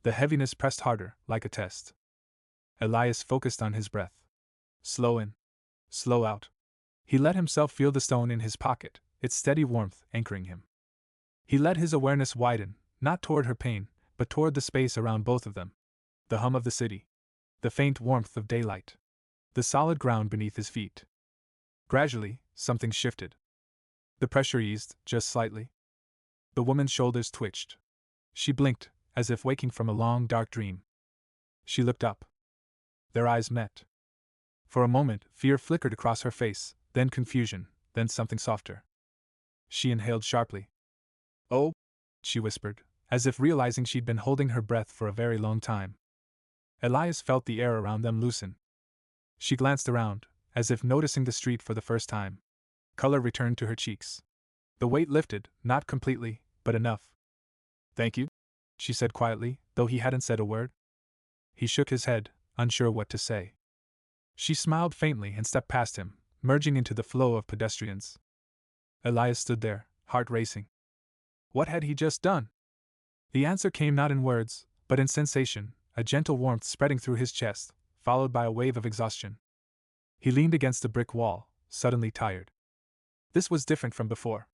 The heaviness pressed harder, like a test. Elias focused on his breath. Slow in. Slow out. He let himself feel the stone in his pocket, its steady warmth anchoring him. He let his awareness widen, not toward her pain, but toward the space around both of them. The hum of the city. The faint warmth of daylight. The solid ground beneath his feet. Gradually, something shifted. The pressure eased, just slightly. The woman's shoulders twitched. She blinked, as if waking from a long, dark dream. She looked up. Their eyes met. For a moment, fear flickered across her face, then confusion, then something softer. She inhaled sharply. Oh, she whispered, as if realizing she'd been holding her breath for a very long time. Elias felt the air around them loosen. She glanced around, as if noticing the street for the first time. Color returned to her cheeks. The weight lifted, not completely, but enough. Thank you, she said quietly, though he hadn't said a word. He shook his head, unsure what to say. She smiled faintly and stepped past him, merging into the flow of pedestrians. Elias stood there, heart racing. What had he just done? The answer came not in words, but in sensation, a gentle warmth spreading through his chest, followed by a wave of exhaustion. He leaned against the brick wall, suddenly tired. This was different from before.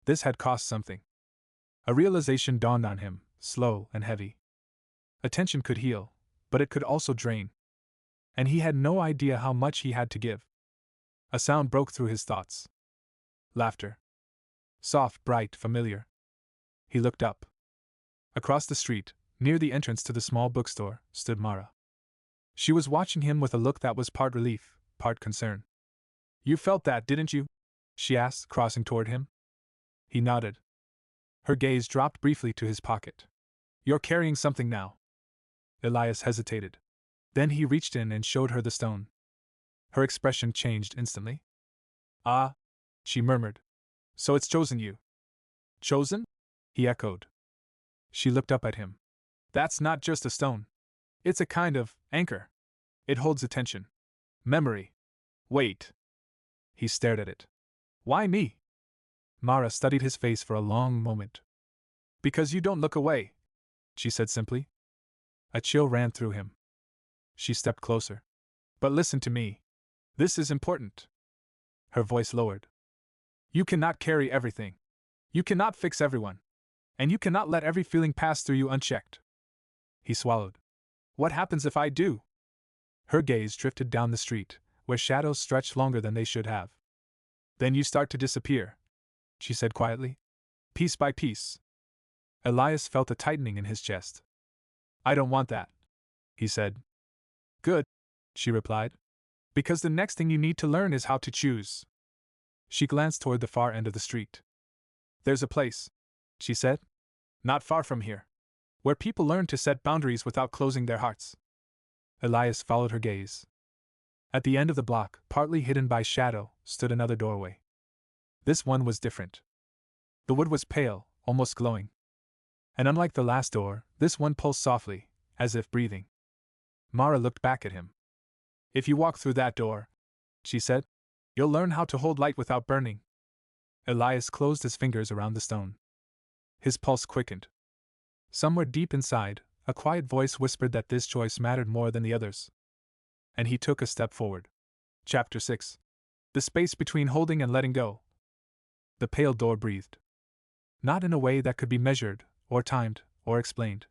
This had cost something. A realization dawned on him, slow and heavy. Attention could heal, but it could also drain. And he had no idea how much he had to give. A sound broke through his thoughts. Laughter. Soft, bright, familiar. He looked up. Across the street, near the entrance to the small bookstore, stood Mara. She was watching him with a look that was part relief, part concern. You felt that, didn't you? She asked, crossing toward him. He nodded. Her gaze dropped briefly to his pocket. You're carrying something now. Elias hesitated. Then he reached in and showed her the stone. Her expression changed instantly. Ah, she murmured. So it's chosen you. Chosen? He echoed. She looked up at him. That's not just a stone. It's a kind of anchor. It holds attention. Memory. Wait. He stared at it. Why me? Mara studied his face for a long moment. Because you don't look away, she said simply. A chill ran through him. She stepped closer. But listen to me. This is important. Her voice lowered. You cannot carry everything. You cannot fix everyone. And you cannot let every feeling pass through you unchecked. He swallowed. What happens if I do? Her gaze drifted down the street, where shadows stretched longer than they should have. Then you start to disappear, she said quietly. Piece by piece. Elias felt a tightening in his chest. I don't want that, he said. Good, she replied. Because the next thing you need to learn is how to choose. She glanced toward the far end of the street. There's a place, she said, not far from here, where people learn to set boundaries without closing their hearts. Elias followed her gaze. At the end of the block, partly hidden by shadow, stood another doorway. This one was different. The wood was pale, almost glowing. And unlike the last door, this one pulsed softly, as if breathing. Mara looked back at him. If you walk through that door, she said, you'll learn how to hold light without burning. Elias closed his fingers around the stone. His pulse quickened. Somewhere deep inside, a quiet voice whispered that this choice mattered more than the others. And he took a step forward. Chapter 6. The space between holding and letting go. The pale door breathed. Not in a way that could be measured, or timed, or explained.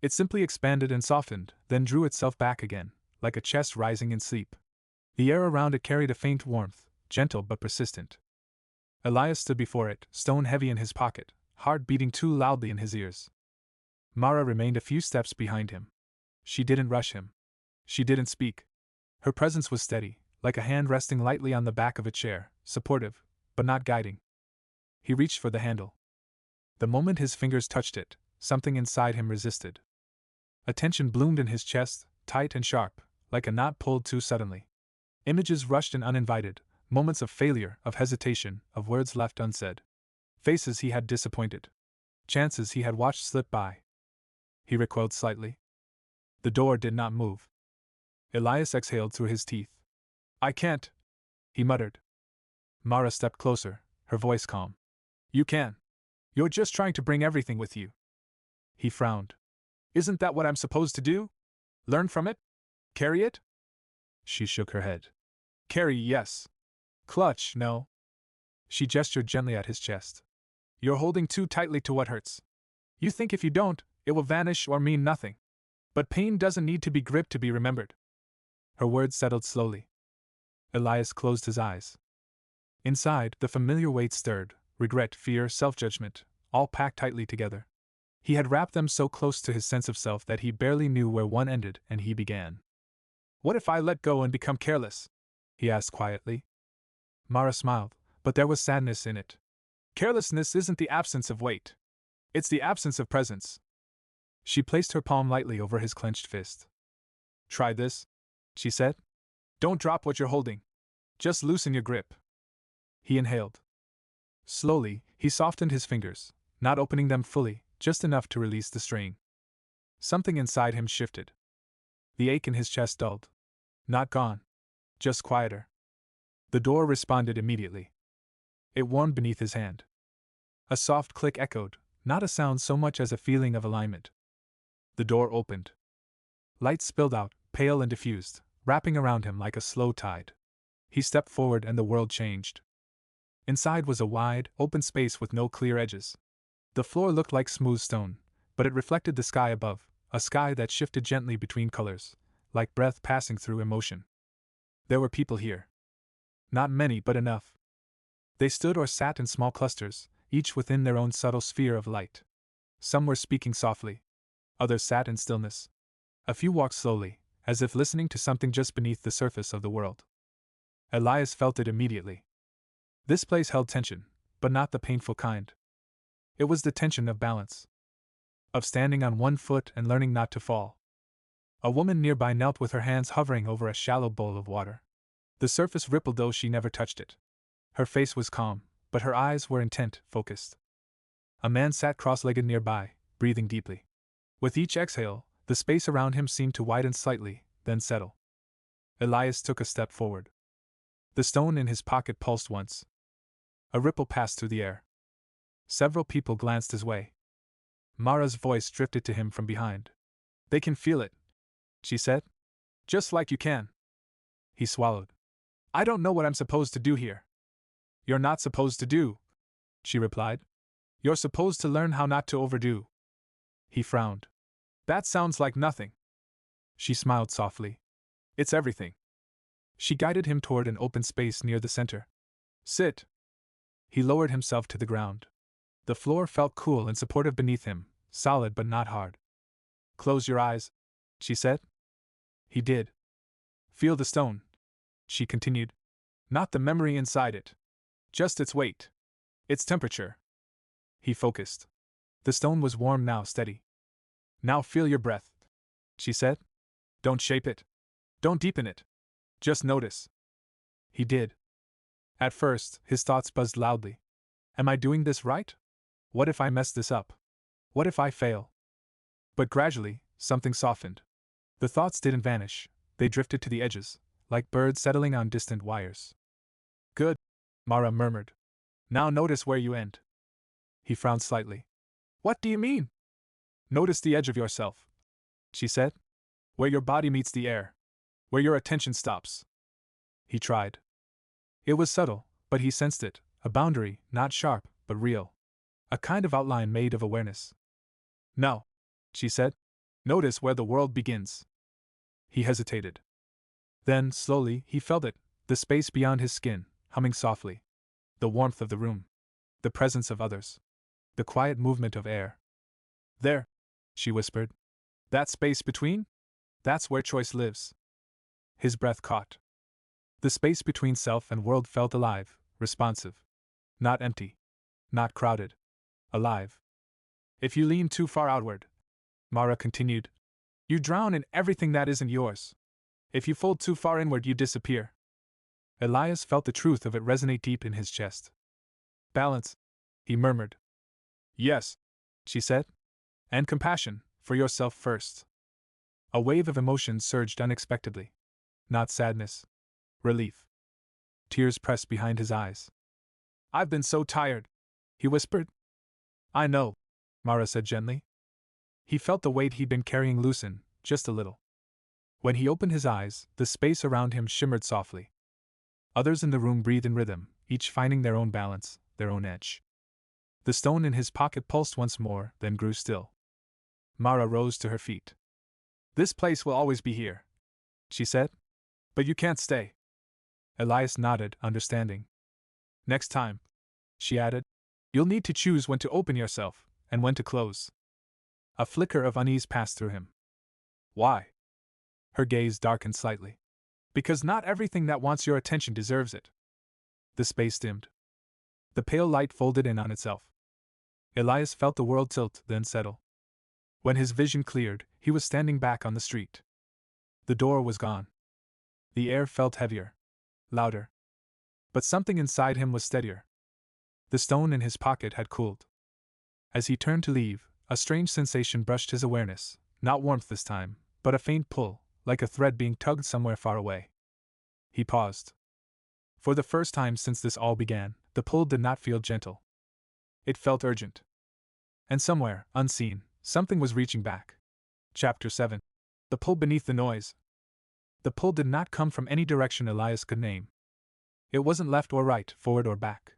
It simply expanded and softened, then drew itself back again, like a chest rising in sleep. The air around it carried a faint warmth, gentle but persistent. Elias stood before it, stone heavy in his pocket, heart beating too loudly in his ears. Mara remained a few steps behind him. She didn't rush him. She didn't speak. Her presence was steady, like a hand resting lightly on the back of a chair, supportive, but not guiding. He reached for the handle. The moment his fingers touched it, something inside him resisted. A tension bloomed in his chest, tight and sharp, like a knot pulled too suddenly. Images rushed in uninvited, moments of failure, of hesitation, of words left unsaid. Faces he had disappointed. Chances he had watched slip by. He recoiled slightly. The door did not move. Elias exhaled through his teeth. I can't, he muttered. Mara stepped closer, her voice calm. You can. You're just trying to bring everything with you. He frowned. Isn't that what I'm supposed to do? Learn from it? Carry it? She shook her head. Carry, yes. Clutch, no. She gestured gently at his chest. You're holding too tightly to what hurts. You think if you don't, it will vanish or mean nothing. But pain doesn't need to be gripped to be remembered. Her words settled slowly. Elias closed his eyes. Inside, the familiar weight stirred, regret, fear, self-judgment, all packed tightly together. He had wrapped them so close to his sense of self that he barely knew where one ended and he began. What if I let go and become careless? He asked quietly. Mara smiled, but there was sadness in it. Carelessness isn't the absence of weight. It's the absence of presence. She placed her palm lightly over his clenched fist. Try this, she said. Don't drop what you're holding. Just loosen your grip. He inhaled. Slowly, he softened his fingers, not opening them fully, just enough to release the strain. Something inside him shifted. The ache in his chest dulled. Not gone. Just quieter. The door responded immediately. It warmed beneath his hand. A soft click echoed, not a sound so much as a feeling of alignment. The door opened. Light spilled out, pale and diffused, wrapping around him like a slow tide. He stepped forward and the world changed. Inside was a wide, open space with no clear edges. The floor looked like smooth stone, but it reflected the sky above, a sky that shifted gently between colors, like breath passing through emotion. There were people here. Not many, but enough. They stood or sat in small clusters, each within their own subtle sphere of light. Some were speaking softly. Others sat in stillness. A few walked slowly, as if listening to something just beneath the surface of the world. Elias felt it immediately. This place held tension, but not the painful kind. It was the tension of balance. Of standing on one foot and learning not to fall. A woman nearby knelt with her hands hovering over a shallow bowl of water. The surface rippled though she never touched it. Her face was calm, but her eyes were intent, focused. A man sat cross-legged nearby, breathing deeply. With each exhale, the space around him seemed to widen slightly, then settle. Elias took a step forward. The stone in his pocket pulsed once. A ripple passed through the air. Several people glanced his way. Mara's voice drifted to him from behind. They can feel it, she said. Just like you can. He swallowed. I don't know what I'm supposed to do here. You're not supposed to do, she replied. You're supposed to learn how not to overdo. He frowned. That sounds like nothing. She smiled softly. It's everything. She guided him toward an open space near the center. Sit. He lowered himself to the ground. The floor felt cool and supportive beneath him, solid but not hard. Close your eyes, she said. He did. Feel the stone, she continued. Not the memory inside it. Just its weight. Its temperature. He focused. The stone was warm now, steady. Now feel your breath, she said. Don't shape it. Don't deepen it. Just notice. He did. At first, his thoughts buzzed loudly. Am I doing this right? What if I mess this up? What if I fail? But gradually, something softened. The thoughts didn't vanish, they drifted to the edges, like birds settling on distant wires. Good, Mara murmured. Now notice where you end. He frowned slightly. What do you mean? Notice the edge of yourself, she said. Where your body meets the air. Where your attention stops. He tried. It was subtle, but he sensed it, a boundary, not sharp, but real. A kind of outline made of awareness. No, she said. Notice where the world begins. He hesitated. Then, slowly, he felt it, the space beyond his skin, humming softly. The warmth of the room. The presence of others. The quiet movement of air. There, she whispered. That space between? That's where choice lives. His breath caught. The space between self and world felt alive, responsive. Not empty. Not crowded. Alive. If you lean too far outward, Mara continued, you drown in everything that isn't yours. If you fold too far inward, you disappear. Elias felt the truth of it resonate deep in his chest. Balance, he murmured. Yes, she said. And compassion, for yourself first. A wave of emotion surged unexpectedly. Not sadness. Relief. Tears pressed behind his eyes. I've been so tired, he whispered. I know, Mara said gently. He felt the weight he'd been carrying loosen, just a little. When he opened his eyes, the space around him shimmered softly. Others in the room breathed in rhythm, each finding their own balance, their own edge. The stone in his pocket pulsed once more, then grew still. Mara rose to her feet. "This place will always be here," she said. "But you can't stay." Elias nodded, understanding. "Next time," she added, "you'll need to choose when to open yourself, and when to close." A flicker of unease passed through him. "Why?" Her gaze darkened slightly. "Because not everything that wants your attention deserves it." The space dimmed. The pale light folded in on itself. Elias felt the world tilt, then settle. When his vision cleared, he was standing back on the street. The door was gone. The air felt heavier, louder. But something inside him was steadier. The stone in his pocket had cooled. As he turned to leave, a strange sensation brushed his awareness, not warmth this time, but a faint pull, like a thread being tugged somewhere far away. He paused. For the first time since this all began, the pull did not feel gentle. It felt urgent. And somewhere, unseen, something was reaching back. Chapter 7. The pull beneath the noise. The pull did not come from any direction Elias could name. It wasn't left or right, forward or back.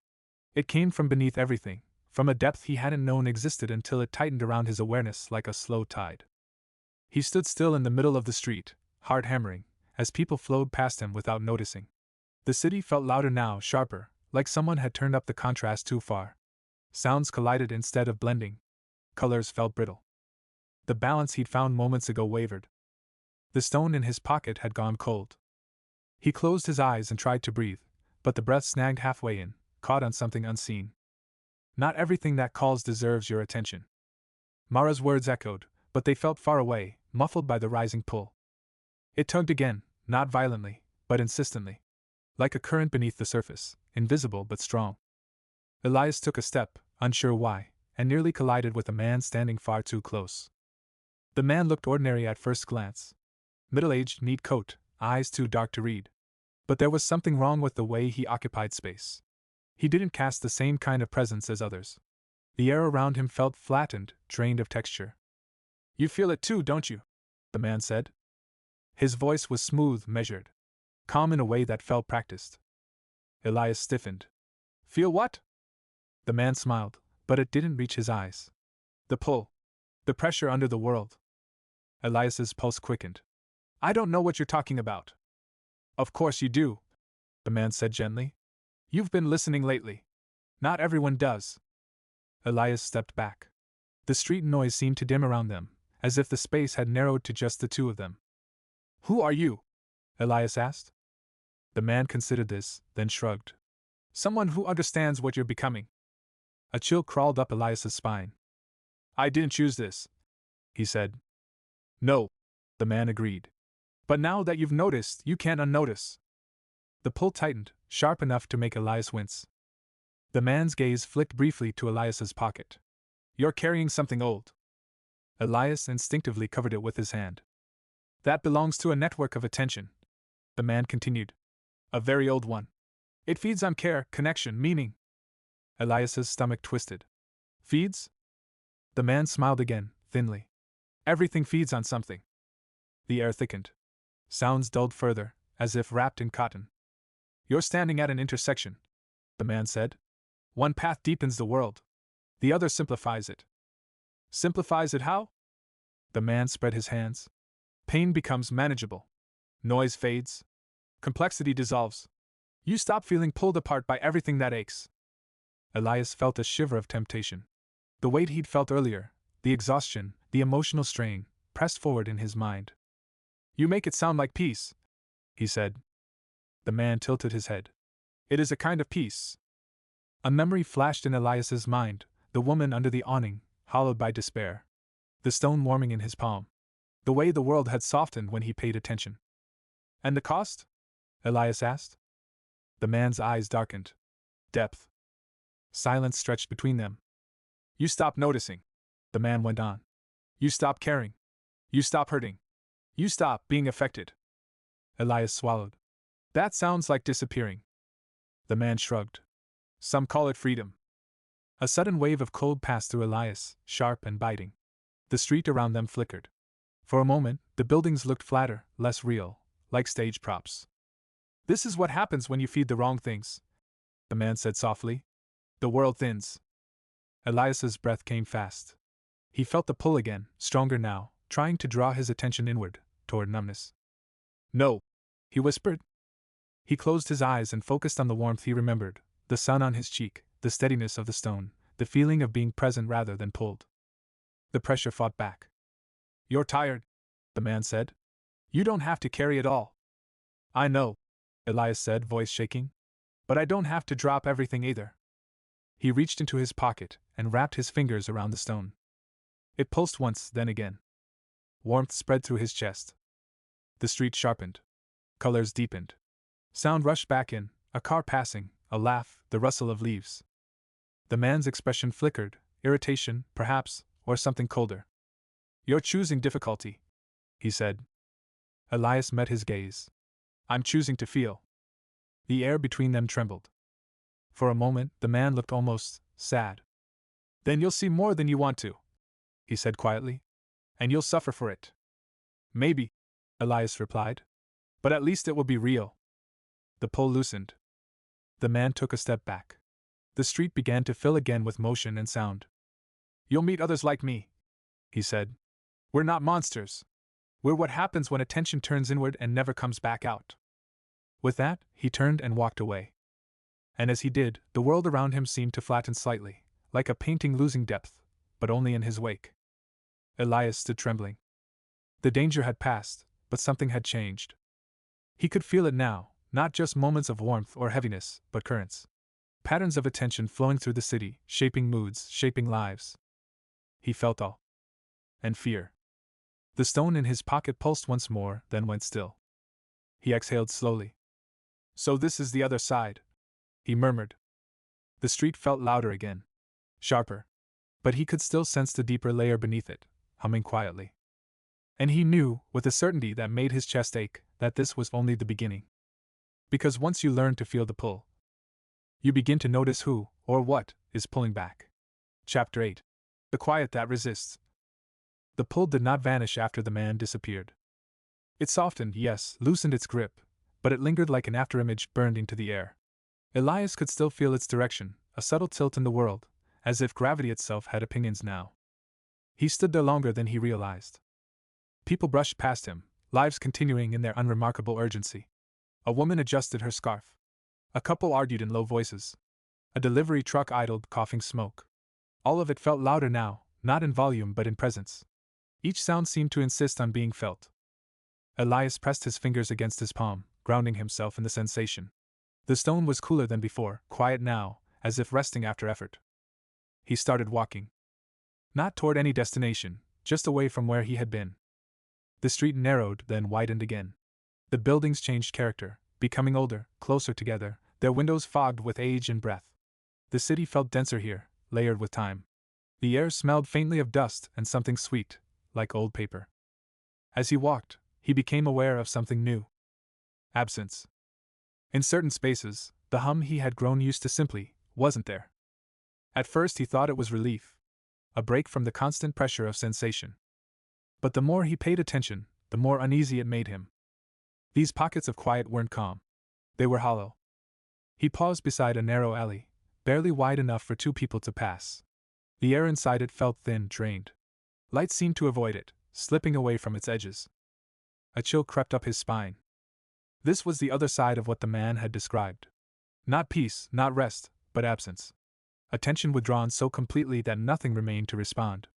It came from beneath everything, from a depth he hadn't known existed until it tightened around his awareness like a slow tide. He stood still in the middle of the street, heart hammering, as people flowed past him without noticing. The city felt louder now, sharper, like someone had turned up the contrast too far. Sounds collided instead of blending. Colors felt brittle. The balance he'd found moments ago wavered. The stone in his pocket had gone cold. He closed his eyes and tried to breathe, but the breath snagged halfway in, caught on something unseen. Not everything that calls deserves your attention. Mara's words echoed, but they felt far away, muffled by the rising pull. It tugged again, not violently, but insistently. Like a current beneath the surface, invisible but strong. Elias took a step, unsure why, and nearly collided with a man standing far too close. The man looked ordinary at first glance. Middle-aged, neat coat, eyes too dark to read. But there was something wrong with the way he occupied space. He didn't cast the same kind of presence as others. The air around him felt flattened, drained of texture. "You feel it too, don't you?" the man said. His voice was smooth, measured. Calm in a way that felt practiced. Elias stiffened. "Feel what?" The man smiled, but it didn't reach his eyes. "The pull. The pressure under the world." Elias's pulse quickened. "I don't know what you're talking about." "Of course you do," the man said gently. "You've been listening lately. Not everyone does." Elias stepped back. The street noise seemed to dim around them, as if the space had narrowed to just the two of them. "Who are you?" Elias asked. The man considered this, then shrugged. "Someone who understands what you're becoming." A chill crawled up Elias's spine. "I didn't choose this," he said. "No," the man agreed. "But now that you've noticed, you can't unnotice." The pull tightened, sharp enough to make Elias wince. The man's gaze flicked briefly to Elias's pocket. "You're carrying something old." Elias instinctively covered it with his hand. "That belongs to a network of attention," the man continued. "A very old one. It feeds on care, connection, meaning." Elias's stomach twisted. "Feeds?" The man smiled again, thinly. "Everything feeds on something." The air thickened. Sounds dulled further, as if wrapped in cotton. "You're standing at an intersection," the man said. "One path deepens the world. The other simplifies it." "Simplifies it how?" The man spread his hands. "Pain becomes manageable. Noise fades. Complexity dissolves. You stop feeling pulled apart by everything that aches." Elias felt a shiver of temptation. The weight he'd felt earlier, the exhaustion, the emotional strain, pressed forward in his mind. "You make it sound like peace," he said. The man tilted his head. "It is a kind of peace." A memory flashed in Elias's mind, the woman under the awning, hollowed by despair. The stone warming in his palm. The way the world had softened when he paid attention. "And the cost?" Elias asked. The man's eyes darkened. "Depth." Silence stretched between them. "You stop noticing," the man went on. "You stop caring. You stop hurting. You stop being affected." Elias swallowed. "That sounds like disappearing." The man shrugged. "Some call it freedom." A sudden wave of cold passed through Elias, sharp and biting. The street around them flickered. For a moment, the buildings looked flatter, less real, like stage props. "This is what happens when you feed the wrong things," the man said softly. "The world thins." Elias's breath came fast. He felt the pull again, stronger now, trying to draw his attention inward, toward numbness. "No," he whispered. He closed his eyes and focused on the warmth he remembered, the sun on his cheek, the steadiness of the stone, the feeling of being present rather than pulled. The pressure fought back. "You're tired," the man said. "You don't have to carry it all." "I know," Elias said, voice shaking. "But I don't have to drop everything either." He reached into his pocket and wrapped his fingers around the stone. It pulsed once, then again. Warmth spread through his chest. The street sharpened. Colors deepened. Sound rushed back in, a car passing, a laugh, the rustle of leaves. The man's expression flickered, irritation, perhaps, or something colder. "You're choosing difficulty," he said. Elias met his gaze. "I'm choosing to feel." The air between them trembled. For a moment, the man looked almost sad. "Then you'll see more than you want to," he said quietly. "And you'll suffer for it." "Maybe," Elias replied. "But at least it will be real." The pull loosened. The man took a step back. The street began to fill again with motion and sound. "You'll meet others like me," he said. "We're not monsters. We're what happens when attention turns inward and never comes back out." With that, he turned and walked away. And as he did, the world around him seemed to flatten slightly, like a painting losing depth, but only in his wake. Elias stood trembling. The danger had passed, but something had changed. He could feel it now, not just moments of warmth or heaviness, but currents. Patterns of attention flowing through the city, shaping moods, shaping lives. He felt awe. And fear. The stone in his pocket pulsed once more, then went still. He exhaled slowly. "So this is the other side," he murmured. The street felt louder again. Sharper. But he could still sense the deeper layer beneath it, humming quietly. And he knew, with a certainty that made his chest ache, that this was only the beginning. Because once you learn to feel the pull, you begin to notice who, or what, is pulling back. Chapter 8. The Quiet That Resists. The pull did not vanish after the man disappeared. It softened, yes, loosened its grip, but it lingered like an afterimage burned into the air. Elias could still feel its direction, a subtle tilt in the world, as if gravity itself had opinions now. He stood there longer than he realized. People brushed past him, lives continuing in their unremarkable urgency. A woman adjusted her scarf. A couple argued in low voices. A delivery truck idled, coughing smoke. All of it felt louder now, not in volume but in presence. Each sound seemed to insist on being felt. Elias pressed his fingers against his palm, grounding himself in the sensation. The stone was cooler than before, quiet now, as if resting after effort. He started walking. Not toward any destination, just away from where he had been. The street narrowed, then widened again. The buildings changed character, becoming older, closer together, their windows fogged with age and breath. The city felt denser here, layered with time. The air smelled faintly of dust and something sweet, like old paper. As he walked, he became aware of something new. Absence. In certain spaces, the hum he had grown used to simply wasn't there. At first he thought it was relief, a break from the constant pressure of sensation. But the more he paid attention, the more uneasy it made him. These pockets of quiet weren't calm. They were hollow. He paused beside a narrow alley, barely wide enough for two people to pass. The air inside it felt thin, drained. Light seemed to avoid it, slipping away from its edges. A chill crept up his spine. This was the other side of what the man had described. Not peace, not rest, but absence. Attention withdrawn so completely that nothing remained to respond.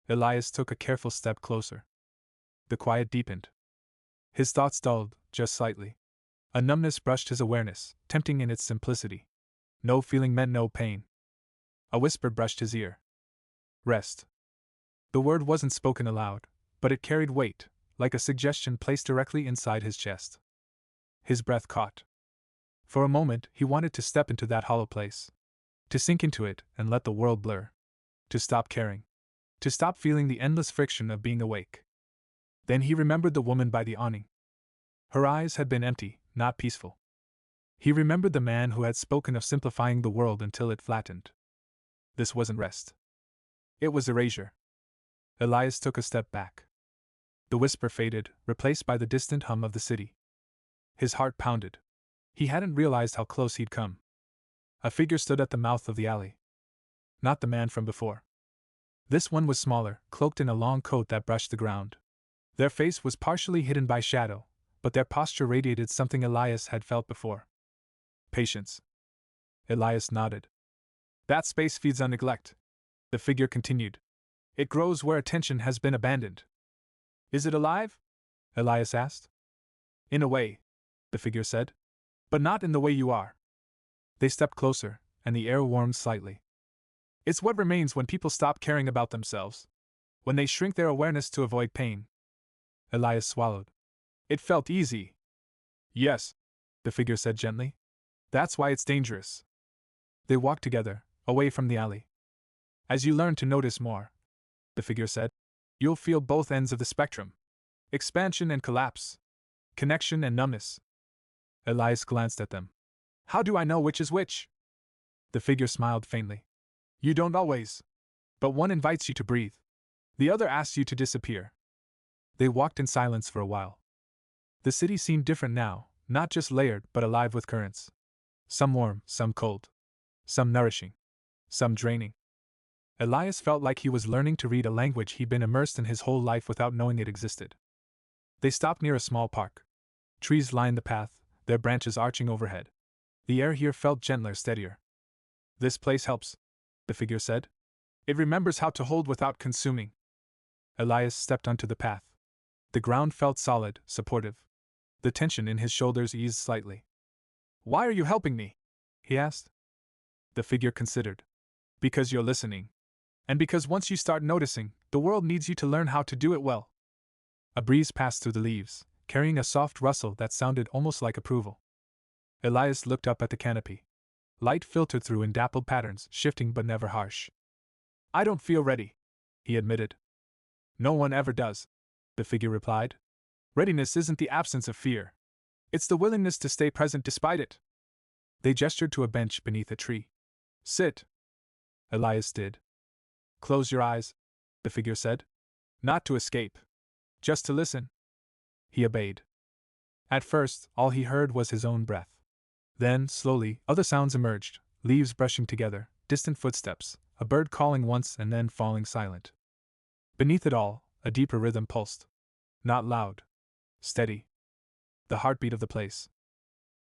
Elias took a careful step closer. The quiet deepened. His thoughts dulled, just slightly. A numbness brushed his awareness, tempting in its simplicity. No feeling meant no pain. A whisper brushed his ear. Rest. The word wasn't spoken aloud, but it carried weight, like a suggestion placed directly inside his chest. His breath caught. For a moment, he wanted to step into that hollow place. To sink into it and let the world blur. To stop caring. To stop feeling the endless friction of being awake. Then he remembered the woman by the awning. Her eyes had been empty, not peaceful. He remembered the man who had spoken of simplifying the world until it flattened. This wasn't rest. It was erasure. Elias took a step back. The whisper faded, replaced by the distant hum of the city. His heart pounded. He hadn't realized how close he'd come. A figure stood at the mouth of the alley. Not the man from before. This one was smaller, cloaked in a long coat that brushed the ground. Their face was partially hidden by shadow, but their posture radiated something Elias had felt before. Patience. Elias nodded. That space feeds on neglect. The figure continued. It grows where attention has been abandoned. Is it alive? Elias asked. In a way, the figure said. But not in the way you are. They stepped closer, and the air warmed slightly. It's what remains when people stop caring about themselves. When they shrink their awareness to avoid pain. Elias swallowed. It felt easy. Yes, the figure said gently. That's why it's dangerous. They walked together, away from the alley. As you learn to notice more, the figure said, you'll feel both ends of the spectrum. Expansion and collapse. Connection and numbness. Elias glanced at them. How do I know which is which? The figure smiled faintly. You don't always. But one invites you to breathe. The other asks you to disappear. They walked in silence for a while. The city seemed different now, not just layered but alive with currents. Some warm, some cold. Some nourishing. Some draining. Elias felt like he was learning to read a language he'd been immersed in his whole life without knowing it existed. They stopped near a small park. Trees lined the path, their branches arching overhead. The air here felt gentler, steadier. This place helps, the figure said. It remembers how to hold without consuming. Elias stepped onto the path. The ground felt solid, supportive. The tension in his shoulders eased slightly. Why are you helping me? He asked. The figure considered. Because you're listening. And because once you start noticing, the world needs you to learn how to do it well. A breeze passed through the leaves, carrying a soft rustle that sounded almost like approval. Elias looked up at the canopy. Light filtered through in dappled patterns, shifting but never harsh. I don't feel ready, he admitted. No one ever does, the figure replied. Readiness isn't the absence of fear. It's the willingness to stay present despite it. They gestured to a bench beneath a tree. Sit. Elias did. Close your eyes, the figure said. Not to escape. Just to listen. He obeyed. At first, all he heard was his own breath. Then, slowly, other sounds emerged, leaves brushing together, distant footsteps, a bird calling once and then falling silent. Beneath it all, a deeper rhythm pulsed. Not loud. Steady. The heartbeat of the place.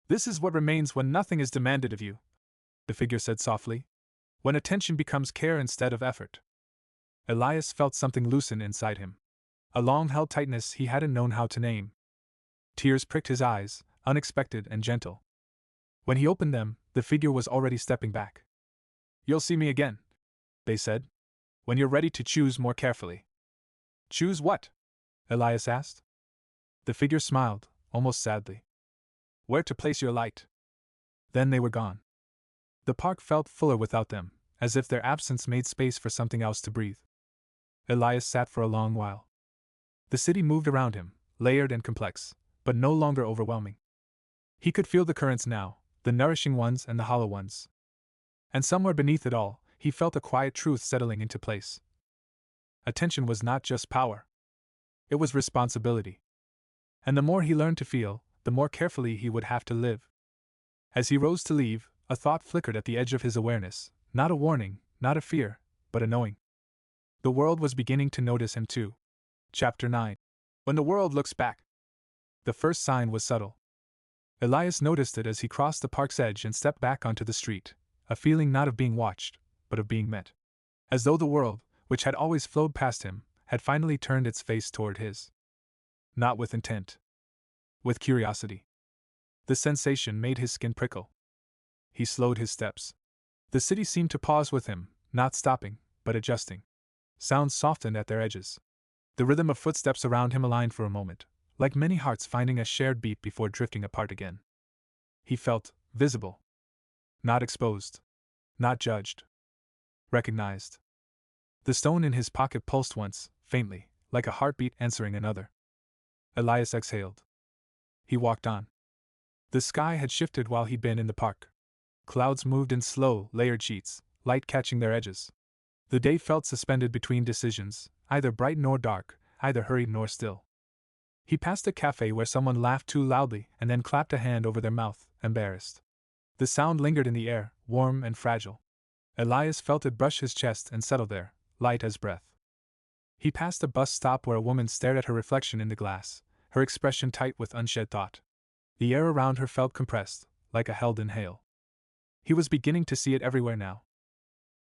This is what remains when nothing is demanded of you, the figure said softly. When attention becomes care instead of effort. Elias felt something loosen inside him. A long-held tightness he hadn't known how to name. Tears pricked his eyes, unexpected and gentle. When he opened them, the figure was already stepping back. You'll see me again, they said. When you're ready to choose more carefully. Choose what? Elias asked. The figure smiled, almost sadly. Where to place your light. Then they were gone. The park felt fuller without them, as if their absence made space for something else to breathe. Elias sat for a long while. The city moved around him, layered and complex, but no longer overwhelming. He could feel the currents now, the nourishing ones and the hollow ones. And somewhere beneath it all, he felt a quiet truth settling into place. Attention was not just power. It was responsibility. And the more he learned to feel, the more carefully he would have to live. As he rose to leave, a thought flickered at the edge of his awareness, not a warning, not a fear, but a knowing. The world was beginning to notice him too. Chapter 9. When the world looks back. The first sign was subtle. Elias noticed it as he crossed the park's edge and stepped back onto the street, a feeling not of being watched, but of being met. As though the world, which had always flowed past him, had finally turned its face toward his. Not with intent. With curiosity. The sensation made his skin prickle. He slowed his steps. The city seemed to pause with him, not stopping, but adjusting. Sounds softened at their edges. The rhythm of footsteps around him aligned for a moment, like many hearts finding a shared beat before drifting apart again. He felt visible. Not exposed. Not judged. Recognized. The stone in his pocket pulsed once, faintly, like a heartbeat answering another. Elias exhaled. He walked on. The sky had shifted while he'd been in the park. Clouds moved in slow, layered sheets, light catching their edges. The day felt suspended between decisions, either bright nor dark, either hurried nor still. He passed a cafe where someone laughed too loudly and then clapped a hand over their mouth, embarrassed. The sound lingered in the air, warm and fragile. Elias felt it brush his chest and settle there, light as breath. He passed a bus stop where a woman stared at her reflection in the glass, her expression tight with unshed thought. The air around her felt compressed, like a held inhale. He was beginning to see it everywhere now.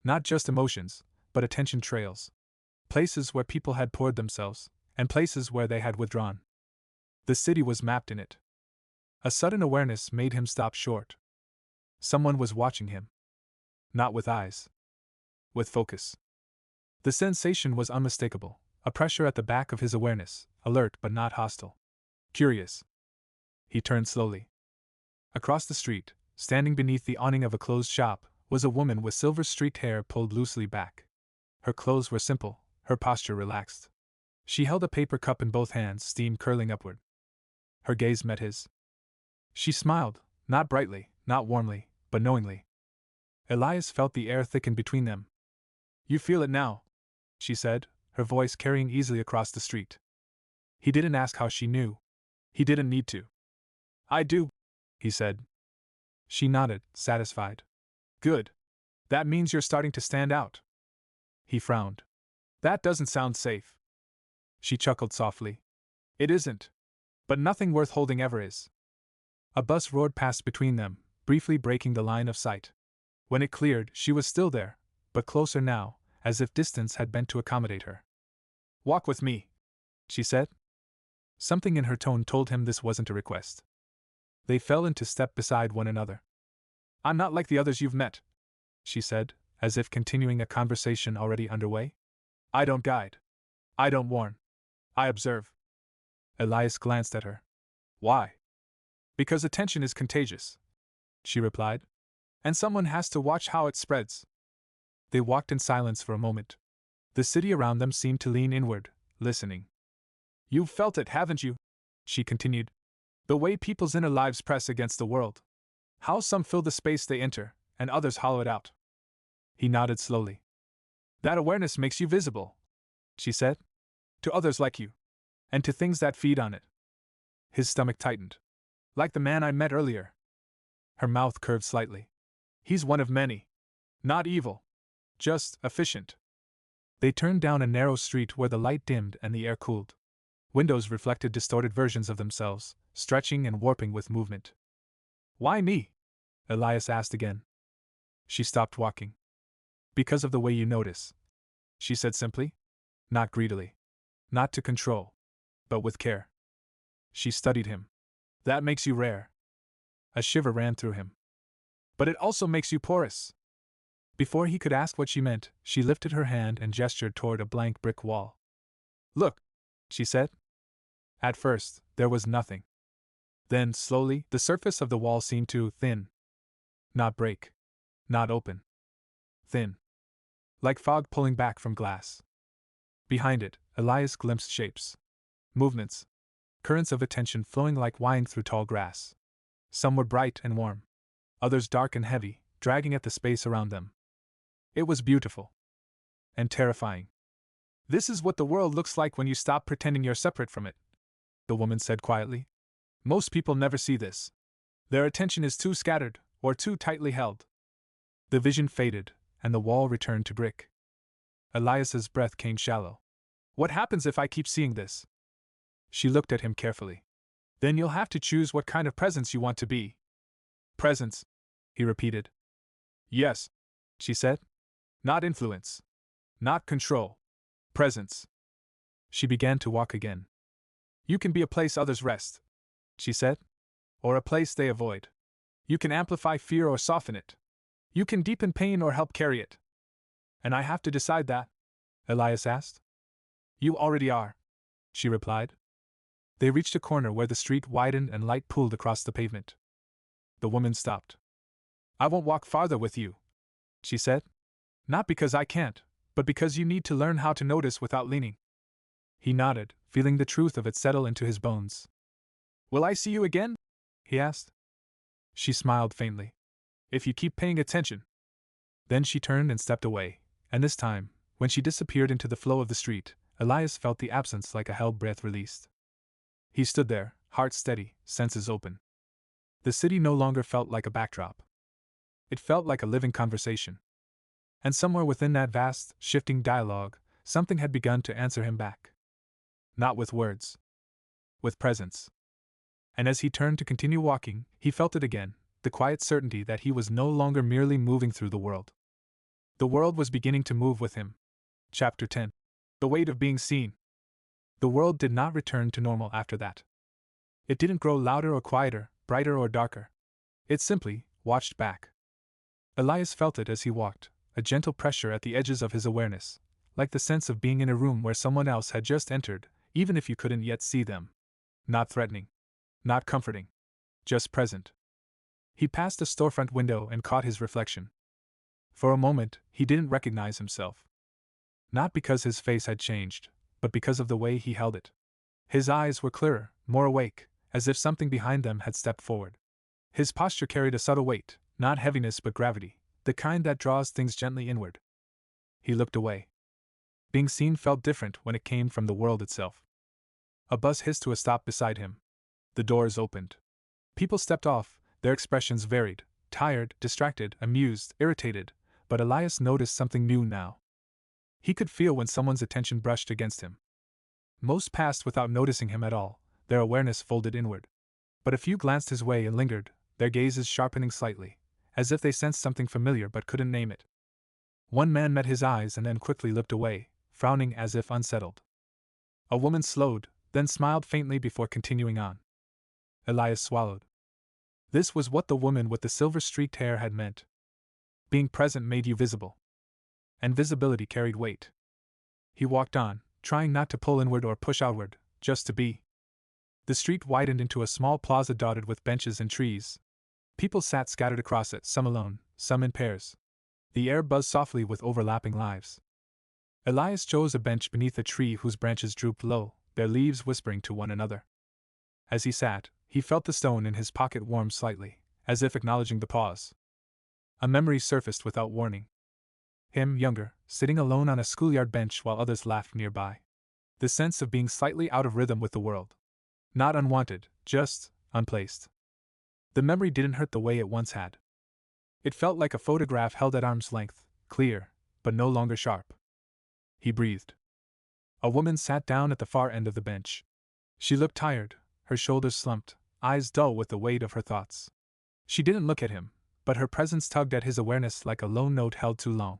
Not just emotions, but attention trails. Places where people had poured themselves, and places where they had withdrawn. The city was mapped in it. A sudden awareness made him stop short. Someone was watching him. Not with eyes. With focus. The sensation was unmistakable, a pressure at the back of his awareness, alert but not hostile. Curious. He turned slowly. Across the street, standing beneath the awning of a closed shop, was a woman with silver-streaked hair pulled loosely back. Her clothes were simple, her posture relaxed. She held a paper cup in both hands, steam curling upward. Her gaze met his. She smiled, not brightly, not warmly, but knowingly. Elias felt the air thicken between them. "You feel it now," she said, her voice carrying easily across the street. He didn't ask how she knew. He didn't need to. "I do," he said. She nodded, satisfied. "Good. That means you're starting to stand out." He frowned. "That doesn't sound safe." She chuckled softly. "It isn't. But nothing worth holding ever is." A bus roared past between them, briefly breaking the line of sight. When it cleared, she was still there, but closer now, as if distance had bent to accommodate her. "Walk with me," she said. Something in her tone told him this wasn't a request. They fell into step beside one another. "I'm not like the others you've met," she said, as if continuing a conversation already underway. "I don't guide. I don't warn. I observe." Elias glanced at her. "Why?" "Because attention is contagious," she replied. "And someone has to watch how it spreads." They walked in silence for a moment. The city around them seemed to lean inward, listening. "You've felt it, haven't you?" she continued. "The way people's inner lives press against the world. How some fill the space they enter, and others hollow it out." He nodded slowly. "That awareness makes you visible," she said. "To others like you. And to things that feed on it." His stomach tightened. "Like the man I met earlier." Her mouth curved slightly. "He's one of many. Not evil. Just efficient." They turned down a narrow street where the light dimmed and the air cooled. Windows reflected distorted versions of themselves, stretching and warping with movement. "Why me?" Elias asked again. She stopped walking. "Because of the way you notice," she said simply. "Not greedily. Not to control. But with care." She studied him. "That makes you rare." A shiver ran through him. "But it also makes you porous." Before he could ask what she meant, she lifted her hand and gestured toward a blank brick wall. "Look," she said. At first, there was nothing. Then, slowly, the surface of the wall seemed to thin. Not break. Not open. Thin. Like fog pulling back from glass. Behind it, Elias glimpsed shapes. Movements. Currents of attention flowing like wine through tall grass. Some were bright and warm. Others dark and heavy, dragging at the space around them. It was beautiful. And terrifying. "This is what the world looks like when you stop pretending you're separate from it," the woman said quietly. "Most people never see this. Their attention is too scattered, or too tightly held." The vision faded, and the wall returned to brick. Elias's breath came shallow. "What happens if I keep seeing this?" She looked at him carefully. "Then you'll have to choose what kind of presence you want to be." "Presence," he repeated. "Yes," she said. "Not influence. Not control. Presence." She began to walk again. "You can be a place others rest," she said. "Or a place they avoid. You can amplify fear or soften it. You can deepen pain or help carry it." "And I have to decide that?" Elias asked. "You already are," she replied. They reached a corner where the street widened and light pooled across the pavement. The woman stopped. "I won't walk farther with you," she said. "Not because I can't, but because you need to learn how to notice without leaning." He nodded, feeling the truth of it settle into his bones. "Will I see you again?" he asked. She smiled faintly. "If you keep paying attention." Then she turned and stepped away, and this time, when she disappeared into the flow of the street, Elias felt the absence like a held breath released. He stood there, heart steady, senses open. The city no longer felt like a backdrop. It felt like a living conversation. And somewhere within that vast, shifting dialogue, something had begun to answer him back. Not with words. With presence. And as he turned to continue walking, he felt it again, the quiet certainty that he was no longer merely moving through the world. The world was beginning to move with him. Chapter 10. The weight of being seen. The world did not return to normal after that. It didn't grow louder or quieter, brighter or darker. It simply watched back. Elias felt it as he walked, a gentle pressure at the edges of his awareness, like the sense of being in a room where someone else had just entered, even if you couldn't yet see them. Not threatening. Not comforting. Just present. He passed a storefront window and caught his reflection. For a moment, he didn't recognize himself. Not because his face had changed, but because of the way he held it. His eyes were clearer, more awake, as if something behind them had stepped forward. His posture carried a subtle weight, not heaviness but gravity, the kind that draws things gently inward. He looked away. Being seen felt different when it came from the world itself. A bus hissed to a stop beside him. The doors opened. People stepped off, their expressions varied, tired, distracted, amused, irritated, but Elias noticed something new now. He could feel when someone's attention brushed against him. Most passed without noticing him at all, their awareness folded inward. But a few glanced his way and lingered, their gazes sharpening slightly, as if they sensed something familiar but couldn't name it. One man met his eyes and then quickly looked away, frowning as if unsettled. A woman slowed, then smiled faintly before continuing on. Elias swallowed. This was what the woman with the silver-streaked hair had meant. Being present made you visible. And visibility carried weight. He walked on, trying not to pull inward or push outward, just to be. The street widened into a small plaza dotted with benches and trees. People sat scattered across it, some alone, some in pairs. The air buzzed softly with overlapping lives. Elias chose a bench beneath a tree whose branches drooped low, their leaves whispering to one another. As he sat, he felt the stone in his pocket warm slightly, as if acknowledging the pause. A memory surfaced without warning. Him, younger, sitting alone on a schoolyard bench while others laughed nearby. The sense of being slightly out of rhythm with the world. Not unwanted, just unplaced. The memory didn't hurt the way it once had. It felt like a photograph held at arm's length, clear, but no longer sharp. He breathed. A woman sat down at the far end of the bench. She looked tired, her shoulders slumped, eyes dull with the weight of her thoughts. She didn't look at him, but her presence tugged at his awareness like a lone note held too long.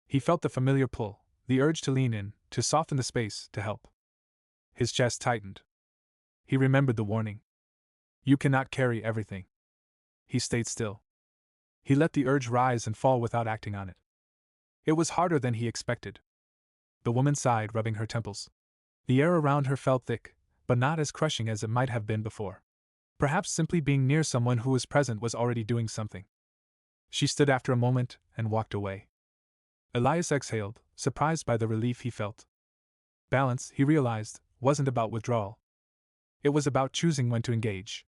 He felt the familiar pull, the urge to lean in, to soften the space, to help. His chest tightened. He remembered the warning. You cannot carry everything. He stayed still. He let the urge rise and fall without acting on it. It was harder than he expected. The woman sighed, rubbing her temples. The air around her felt thick, but not as crushing as it might have been before. Perhaps simply being near someone who was present was already doing something. She stood after a moment and walked away. Elias exhaled, surprised by the relief he felt. Balance, he realized, wasn't about withdrawal. It was about choosing when to engage.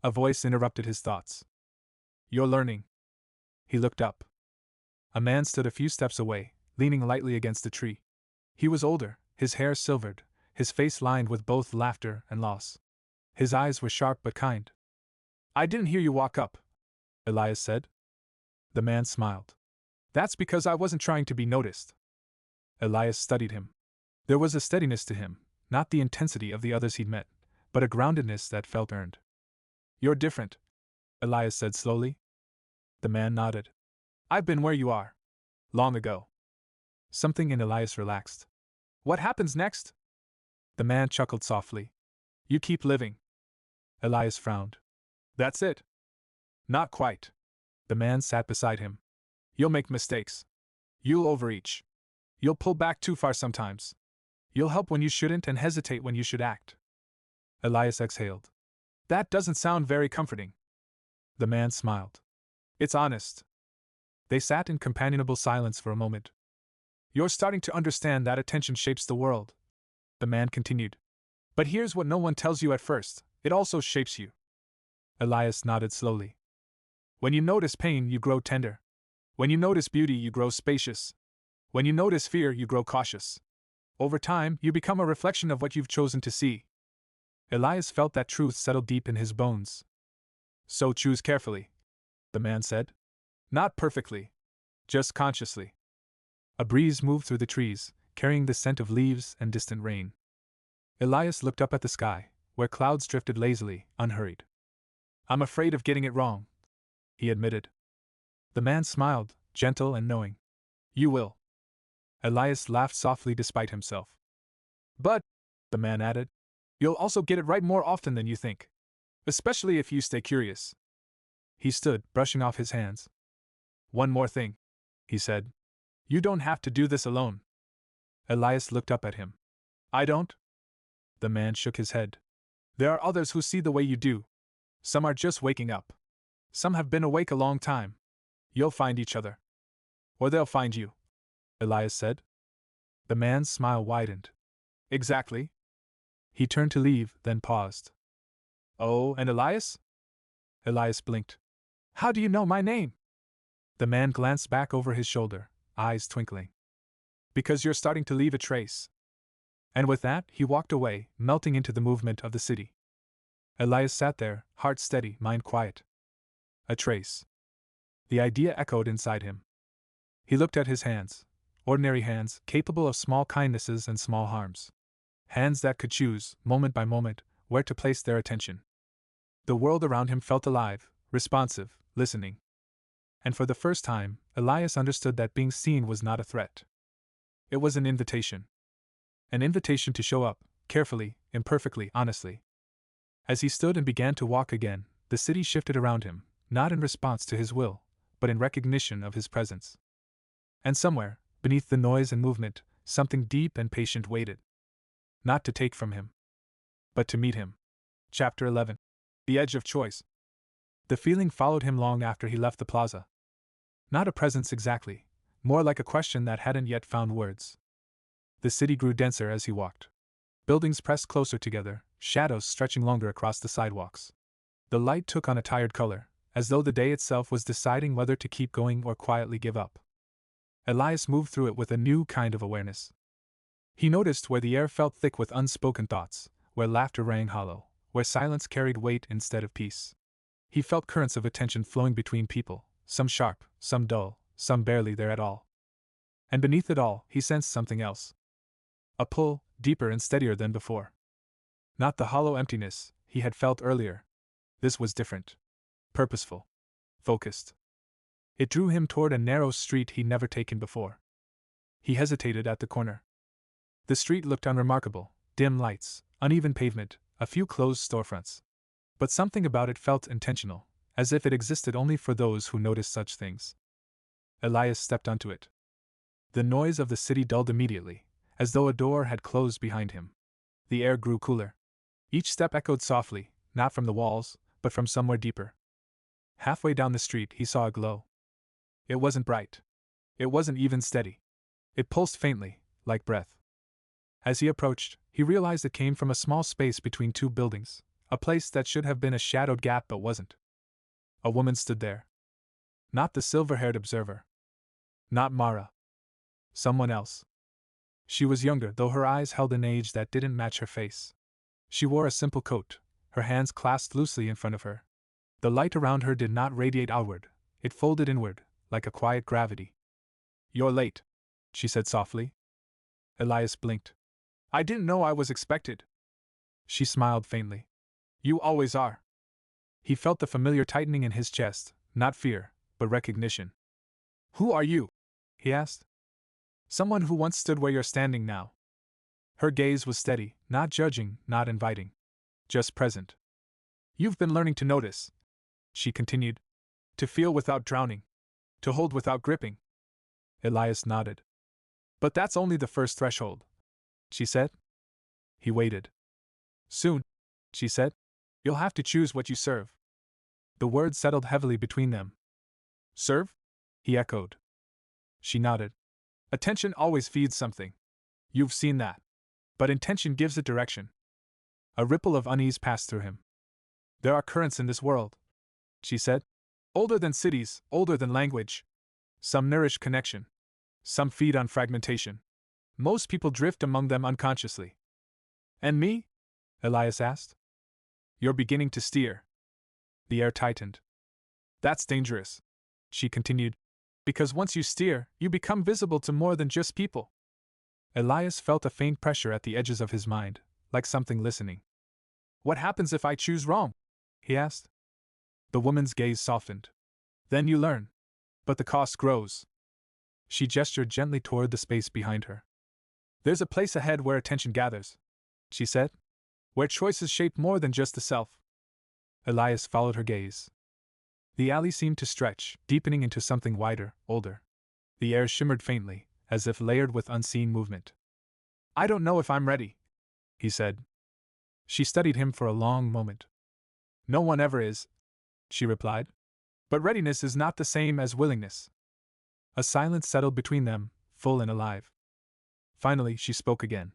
A voice interrupted his thoughts. You're learning. He looked up. A man stood a few steps away, leaning lightly against a tree. He was older, his hair silvered, his face lined with both laughter and loss. His eyes were sharp but kind. I didn't hear you walk up, Elias said. The man smiled. That's because I wasn't trying to be noticed. Elias studied him. There was a steadiness to him, not the intensity of the others he'd met, but a groundedness that felt earned. You're different, Elias said slowly. The man nodded. I've been where you are. Long ago. Something in Elias relaxed. What happens next? The man chuckled softly. You keep living. Elias frowned. That's it. Not quite. The man sat beside him. You'll make mistakes. You'll overreach. You'll pull back too far sometimes. You'll help when you shouldn't and hesitate when you should act. Elias exhaled. That doesn't sound very comforting. The man smiled. It's honest. They sat in companionable silence for a moment. You're starting to understand that attention shapes the world, the man continued. But here's what no one tells you at first, it also shapes you. Elias nodded slowly. When you notice pain, you grow tender. When you notice beauty, you grow spacious. When you notice fear, you grow cautious. Over time, you become a reflection of what you've chosen to see. Elias felt that truth settle deep in his bones. So choose carefully, the man said. Not perfectly. Just consciously. A breeze moved through the trees, carrying the scent of leaves and distant rain. Elias looked up at the sky, where clouds drifted lazily, unhurried. I'm afraid of getting it wrong, he admitted. The man smiled, gentle and knowing. You will. Elias laughed softly despite himself. But, the man added, you'll also get it right more often than you think. Especially if you stay curious. He stood, brushing off his hands. One more thing, he said. You don't have to do this alone. Elias looked up at him. I don't? The man shook his head. There are others who see the way you do. Some are just waking up. Some have been awake a long time. You'll find each other. Or they'll find you, Elias said. The man's smile widened. Exactly. He turned to leave, then paused. Oh, and Elias? Elias blinked. How do you know my name? The man glanced back over his shoulder, eyes twinkling. Because you're starting to leave a trace. And with that, he walked away, melting into the movement of the city. Elias sat there, heart steady, mind quiet. A trace. The idea echoed inside him. He looked at his hands, ordinary hands, capable of small kindnesses and small harms. Hands that could choose, moment by moment, where to place their attention. The world around him felt alive, responsive, listening. And for the first time, Elias understood that being seen was not a threat. It was an invitation. An invitation to show up, carefully, imperfectly, honestly. As he stood and began to walk again, the city shifted around him, not in response to his will, but in recognition of his presence. And somewhere, beneath the noise and movement, something deep and patient waited. Not to take from him, but to meet him. Chapter 11. The Edge of Choice. The feeling followed him long after he left the plaza. Not a presence exactly, more like a question that hadn't yet found words. The city grew denser as he walked. Buildings pressed closer together, shadows stretching longer across the sidewalks. The light took on a tired color, as though the day itself was deciding whether to keep going or quietly give up. Elias moved through it with a new kind of awareness. He noticed where the air felt thick with unspoken thoughts, where laughter rang hollow, where silence carried weight instead of peace. He felt currents of attention flowing between people, some sharp, some dull, some barely there at all. And beneath it all, he sensed something else. A pull, deeper and steadier than before. Not the hollow emptiness he had felt earlier. This was different. Purposeful. Focused. It drew him toward a narrow street he'd never taken before. He hesitated at the corner. The street looked unremarkable, dim lights, uneven pavement, a few closed storefronts. But something about it felt intentional, as if it existed only for those who noticed such things. Elias stepped onto it. The noise of the city dulled immediately, as though a door had closed behind him. The air grew cooler. Each step echoed softly, not from the walls, but from somewhere deeper. Halfway down the street he saw a glow. It wasn't bright. It wasn't even steady. It pulsed faintly, like breath. As he approached, he realized it came from a small space between two buildings, a place that should have been a shadowed gap but wasn't. A woman stood there. Not the silver-haired observer. Not Mara. Someone else. She was younger, though her eyes held an age that didn't match her face. She wore a simple coat, her hands clasped loosely in front of her. The light around her did not radiate outward, it folded inward, like a quiet gravity. You're late, she said softly. Elias blinked. I didn't know I was expected. She smiled faintly. You always are. He felt the familiar tightening in his chest, not fear, but recognition. Who are you? He asked. Someone who once stood where you're standing now. Her gaze was steady, not judging, not inviting. Just present. You've been learning to notice, she continued. To feel without drowning. To hold without gripping. Elias nodded. But that's only the first threshold, she said. He waited. Soon, she said, you'll have to choose what you serve. The words settled heavily between them. Serve? He echoed. She nodded. Attention always feeds something. You've seen that. But intention gives it direction. A ripple of unease passed through him. There are currents in this world, she said. Older than cities, older than language. Some nourish connection. Some feed on fragmentation. Most people drift among them unconsciously. And me? Elias asked. You're beginning to steer. The air tightened. That's dangerous, she continued, because once you steer, you become visible to more than just people. Elias felt a faint pressure at the edges of his mind, like something listening. What happens if I choose wrong? He asked. The woman's gaze softened. Then you learn. But the cost grows. She gestured gently toward the space behind her. There's a place ahead where attention gathers, she said, where choices shape more than just the self. Elias followed her gaze. The alley seemed to stretch, deepening into something wider, older. The air shimmered faintly, as if layered with unseen movement. I don't know if I'm ready, he said. She studied him for a long moment. No one ever is, she replied. But readiness is not the same as willingness. A silence settled between them, full and alive. Finally, she spoke again.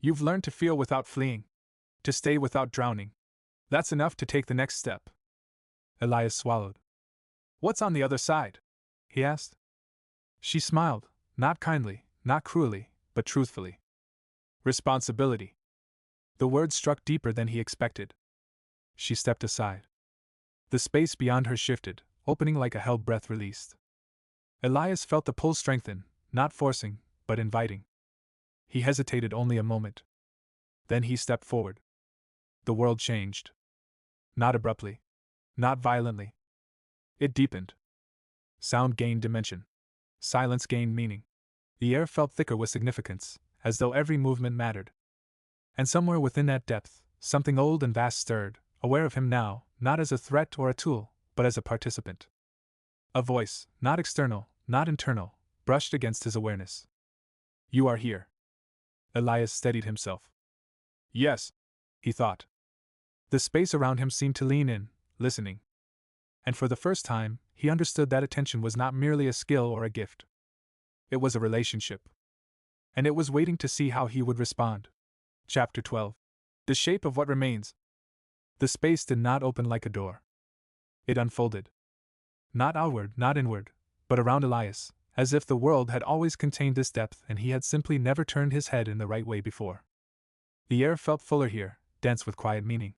You've learned to feel without fleeing, to stay without drowning. That's enough to take the next step. Elias swallowed. What's on the other side? He asked. She smiled, not kindly, not cruelly, but truthfully. Responsibility. The words struck deeper than he expected. She stepped aside. The space beyond her shifted, opening like a held breath released. Elias felt the pull strengthen, not forcing, but inviting. He hesitated only a moment. Then he stepped forward. The world changed. Not abruptly. Not violently. It deepened. Sound gained dimension. Silence gained meaning. The air felt thicker with significance, as though every movement mattered. And somewhere within that depth, something old and vast stirred, aware of him now, not as a threat or a tool, but as a participant. A voice, not external, not internal, brushed against his awareness. You are here. Elias steadied himself. Yes, he thought. The space around him seemed to lean in, listening. And for the first time, he understood that attention was not merely a skill or a gift. It was a relationship. And it was waiting to see how he would respond. Chapter 12. The shape of what remains. The space did not open like a door. It unfolded. Not outward, not inward, but around Elias, as if the world had always contained this depth and he had simply never turned his head in the right way before. The air felt fuller here, dense with quiet meaning.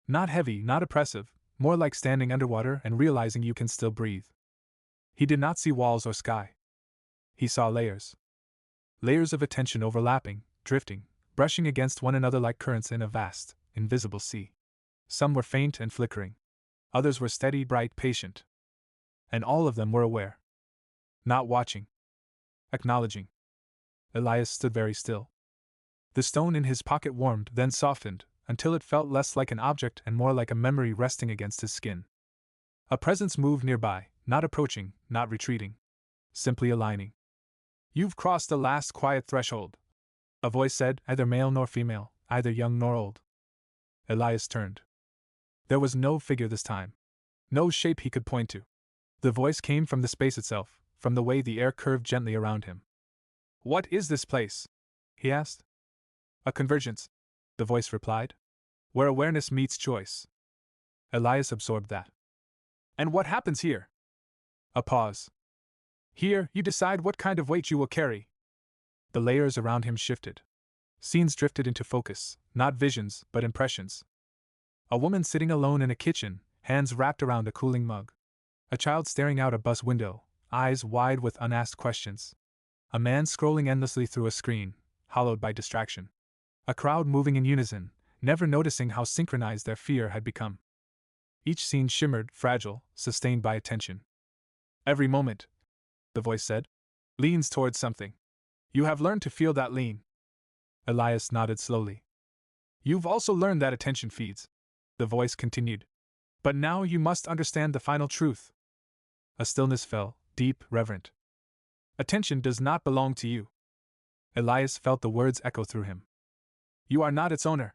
Not heavy, not oppressive, more like standing underwater and realizing you can still breathe. He did not see walls or sky. He saw layers. Layers of attention overlapping, drifting, brushing against one another like currents in a vast, invisible sea. Some were faint and flickering. Others were steady, bright, patient. And all of them were aware. Not watching. Acknowledging. Elias stood very still. The stone in his pocket warmed, then softened, until it felt less like an object and more like a memory resting against his skin. A presence moved nearby, not approaching, not retreating. Simply aligning. You've crossed the last quiet threshold. A voice said, either male nor female, either young nor old. Elias turned. There was no figure this time. No shape he could point to. The voice came from the space itself, from the way the air curved gently around him. What is this place? He asked. A convergence, the voice replied. Where awareness meets choice. Elias absorbed that. And what happens here? A pause. Here, you decide what kind of weight you will carry. The layers around him shifted. Scenes drifted into focus, not visions, but impressions. A woman sitting alone in a kitchen, hands wrapped around a cooling mug. A child staring out a bus window, eyes wide with unasked questions. A man scrolling endlessly through a screen, hollowed by distraction. A crowd moving in unison, never noticing how synchronized their fear had become. Each scene shimmered, fragile, sustained by attention. Every moment, the voice said, leans towards something. You have learned to feel that lean. Elias nodded slowly. You've also learned that attention feeds. The voice continued. But now you must understand the final truth. A stillness fell, deep, reverent. Attention does not belong to you. Elias felt the words echo through him. You are not its owner.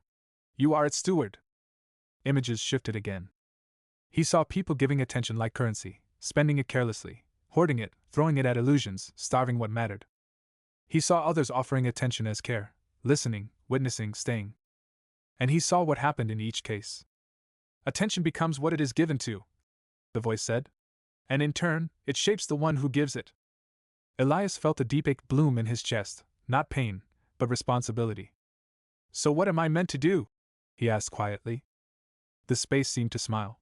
You are its steward. Images shifted again. He saw people giving attention like currency, spending it carelessly, hoarding it, throwing it at illusions, starving what mattered. He saw others offering attention as care, listening, witnessing, staying. And he saw what happened in each case. Attention becomes what it is given to, the voice said. And in turn, it shapes the one who gives it. Elias felt a deep ache bloom in his chest, not pain, but responsibility. So what am I meant to do? he asked quietly. The space seemed to smile.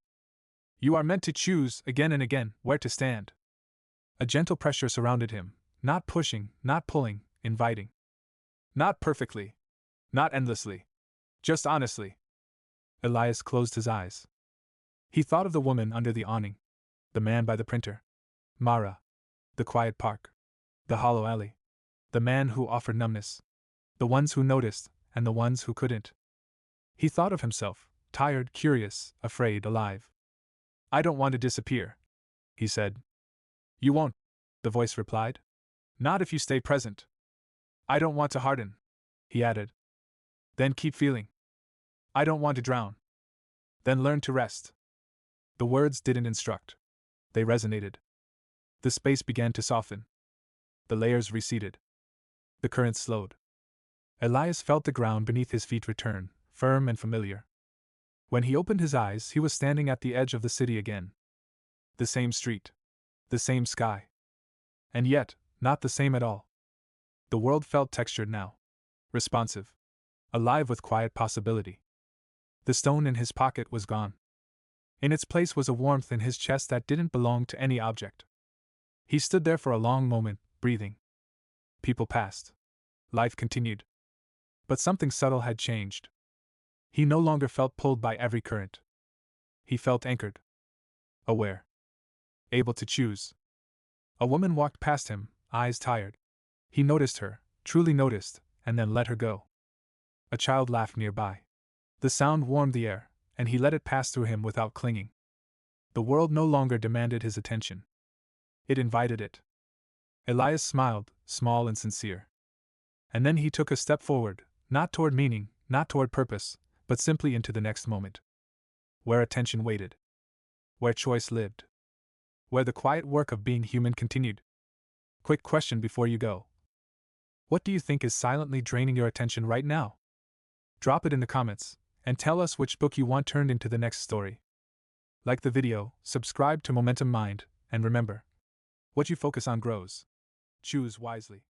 You are meant to choose, again and again, where to stand. A gentle pressure surrounded him, not pushing, not pulling, inviting. Not perfectly. Not endlessly. Just honestly. Elias closed his eyes. He thought of the woman under the awning, the man by the printer, Mara, the quiet park, the hollow alley, the man who offered numbness, the ones who noticed, and the ones who couldn't. He thought of himself, tired, curious, afraid, alive. I don't want to disappear, he said. You won't, the voice replied. Not if you stay present. I don't want to harden, he added. Then keep feeling. I don't want to drown. Then learn to rest. The words didn't instruct. They resonated. The space began to soften. The layers receded. The current slowed. Elias felt the ground beneath his feet return, firm and familiar. When he opened his eyes, he was standing at the edge of the city again. The same street. The same sky. And yet, not the same at all. The world felt textured now. Responsive. Alive with quiet possibility. The stone in his pocket was gone. In its place was a warmth in his chest that didn't belong to any object. He stood there for a long moment, breathing. People passed. Life continued. But something subtle had changed. He no longer felt pulled by every current. He felt anchored. Aware. Able to choose. A woman walked past him, eyes tired. He noticed her, truly noticed, and then let her go. A child laughed nearby. The sound warmed the air, and he let it pass through him without clinging. The world no longer demanded his attention. It invited it. Elias smiled, small and sincere. And then he took a step forward, not toward meaning, not toward purpose, but simply into the next moment. Where attention waited. Where choice lived. Where the quiet work of being human continued. Quick question before you go. What do you think is silently draining your attention right now? Drop it in the comments, and tell us which book you want turned into the next story. Like the video, subscribe to Momentum Mind, and remember, what you focus on grows. Choose wisely.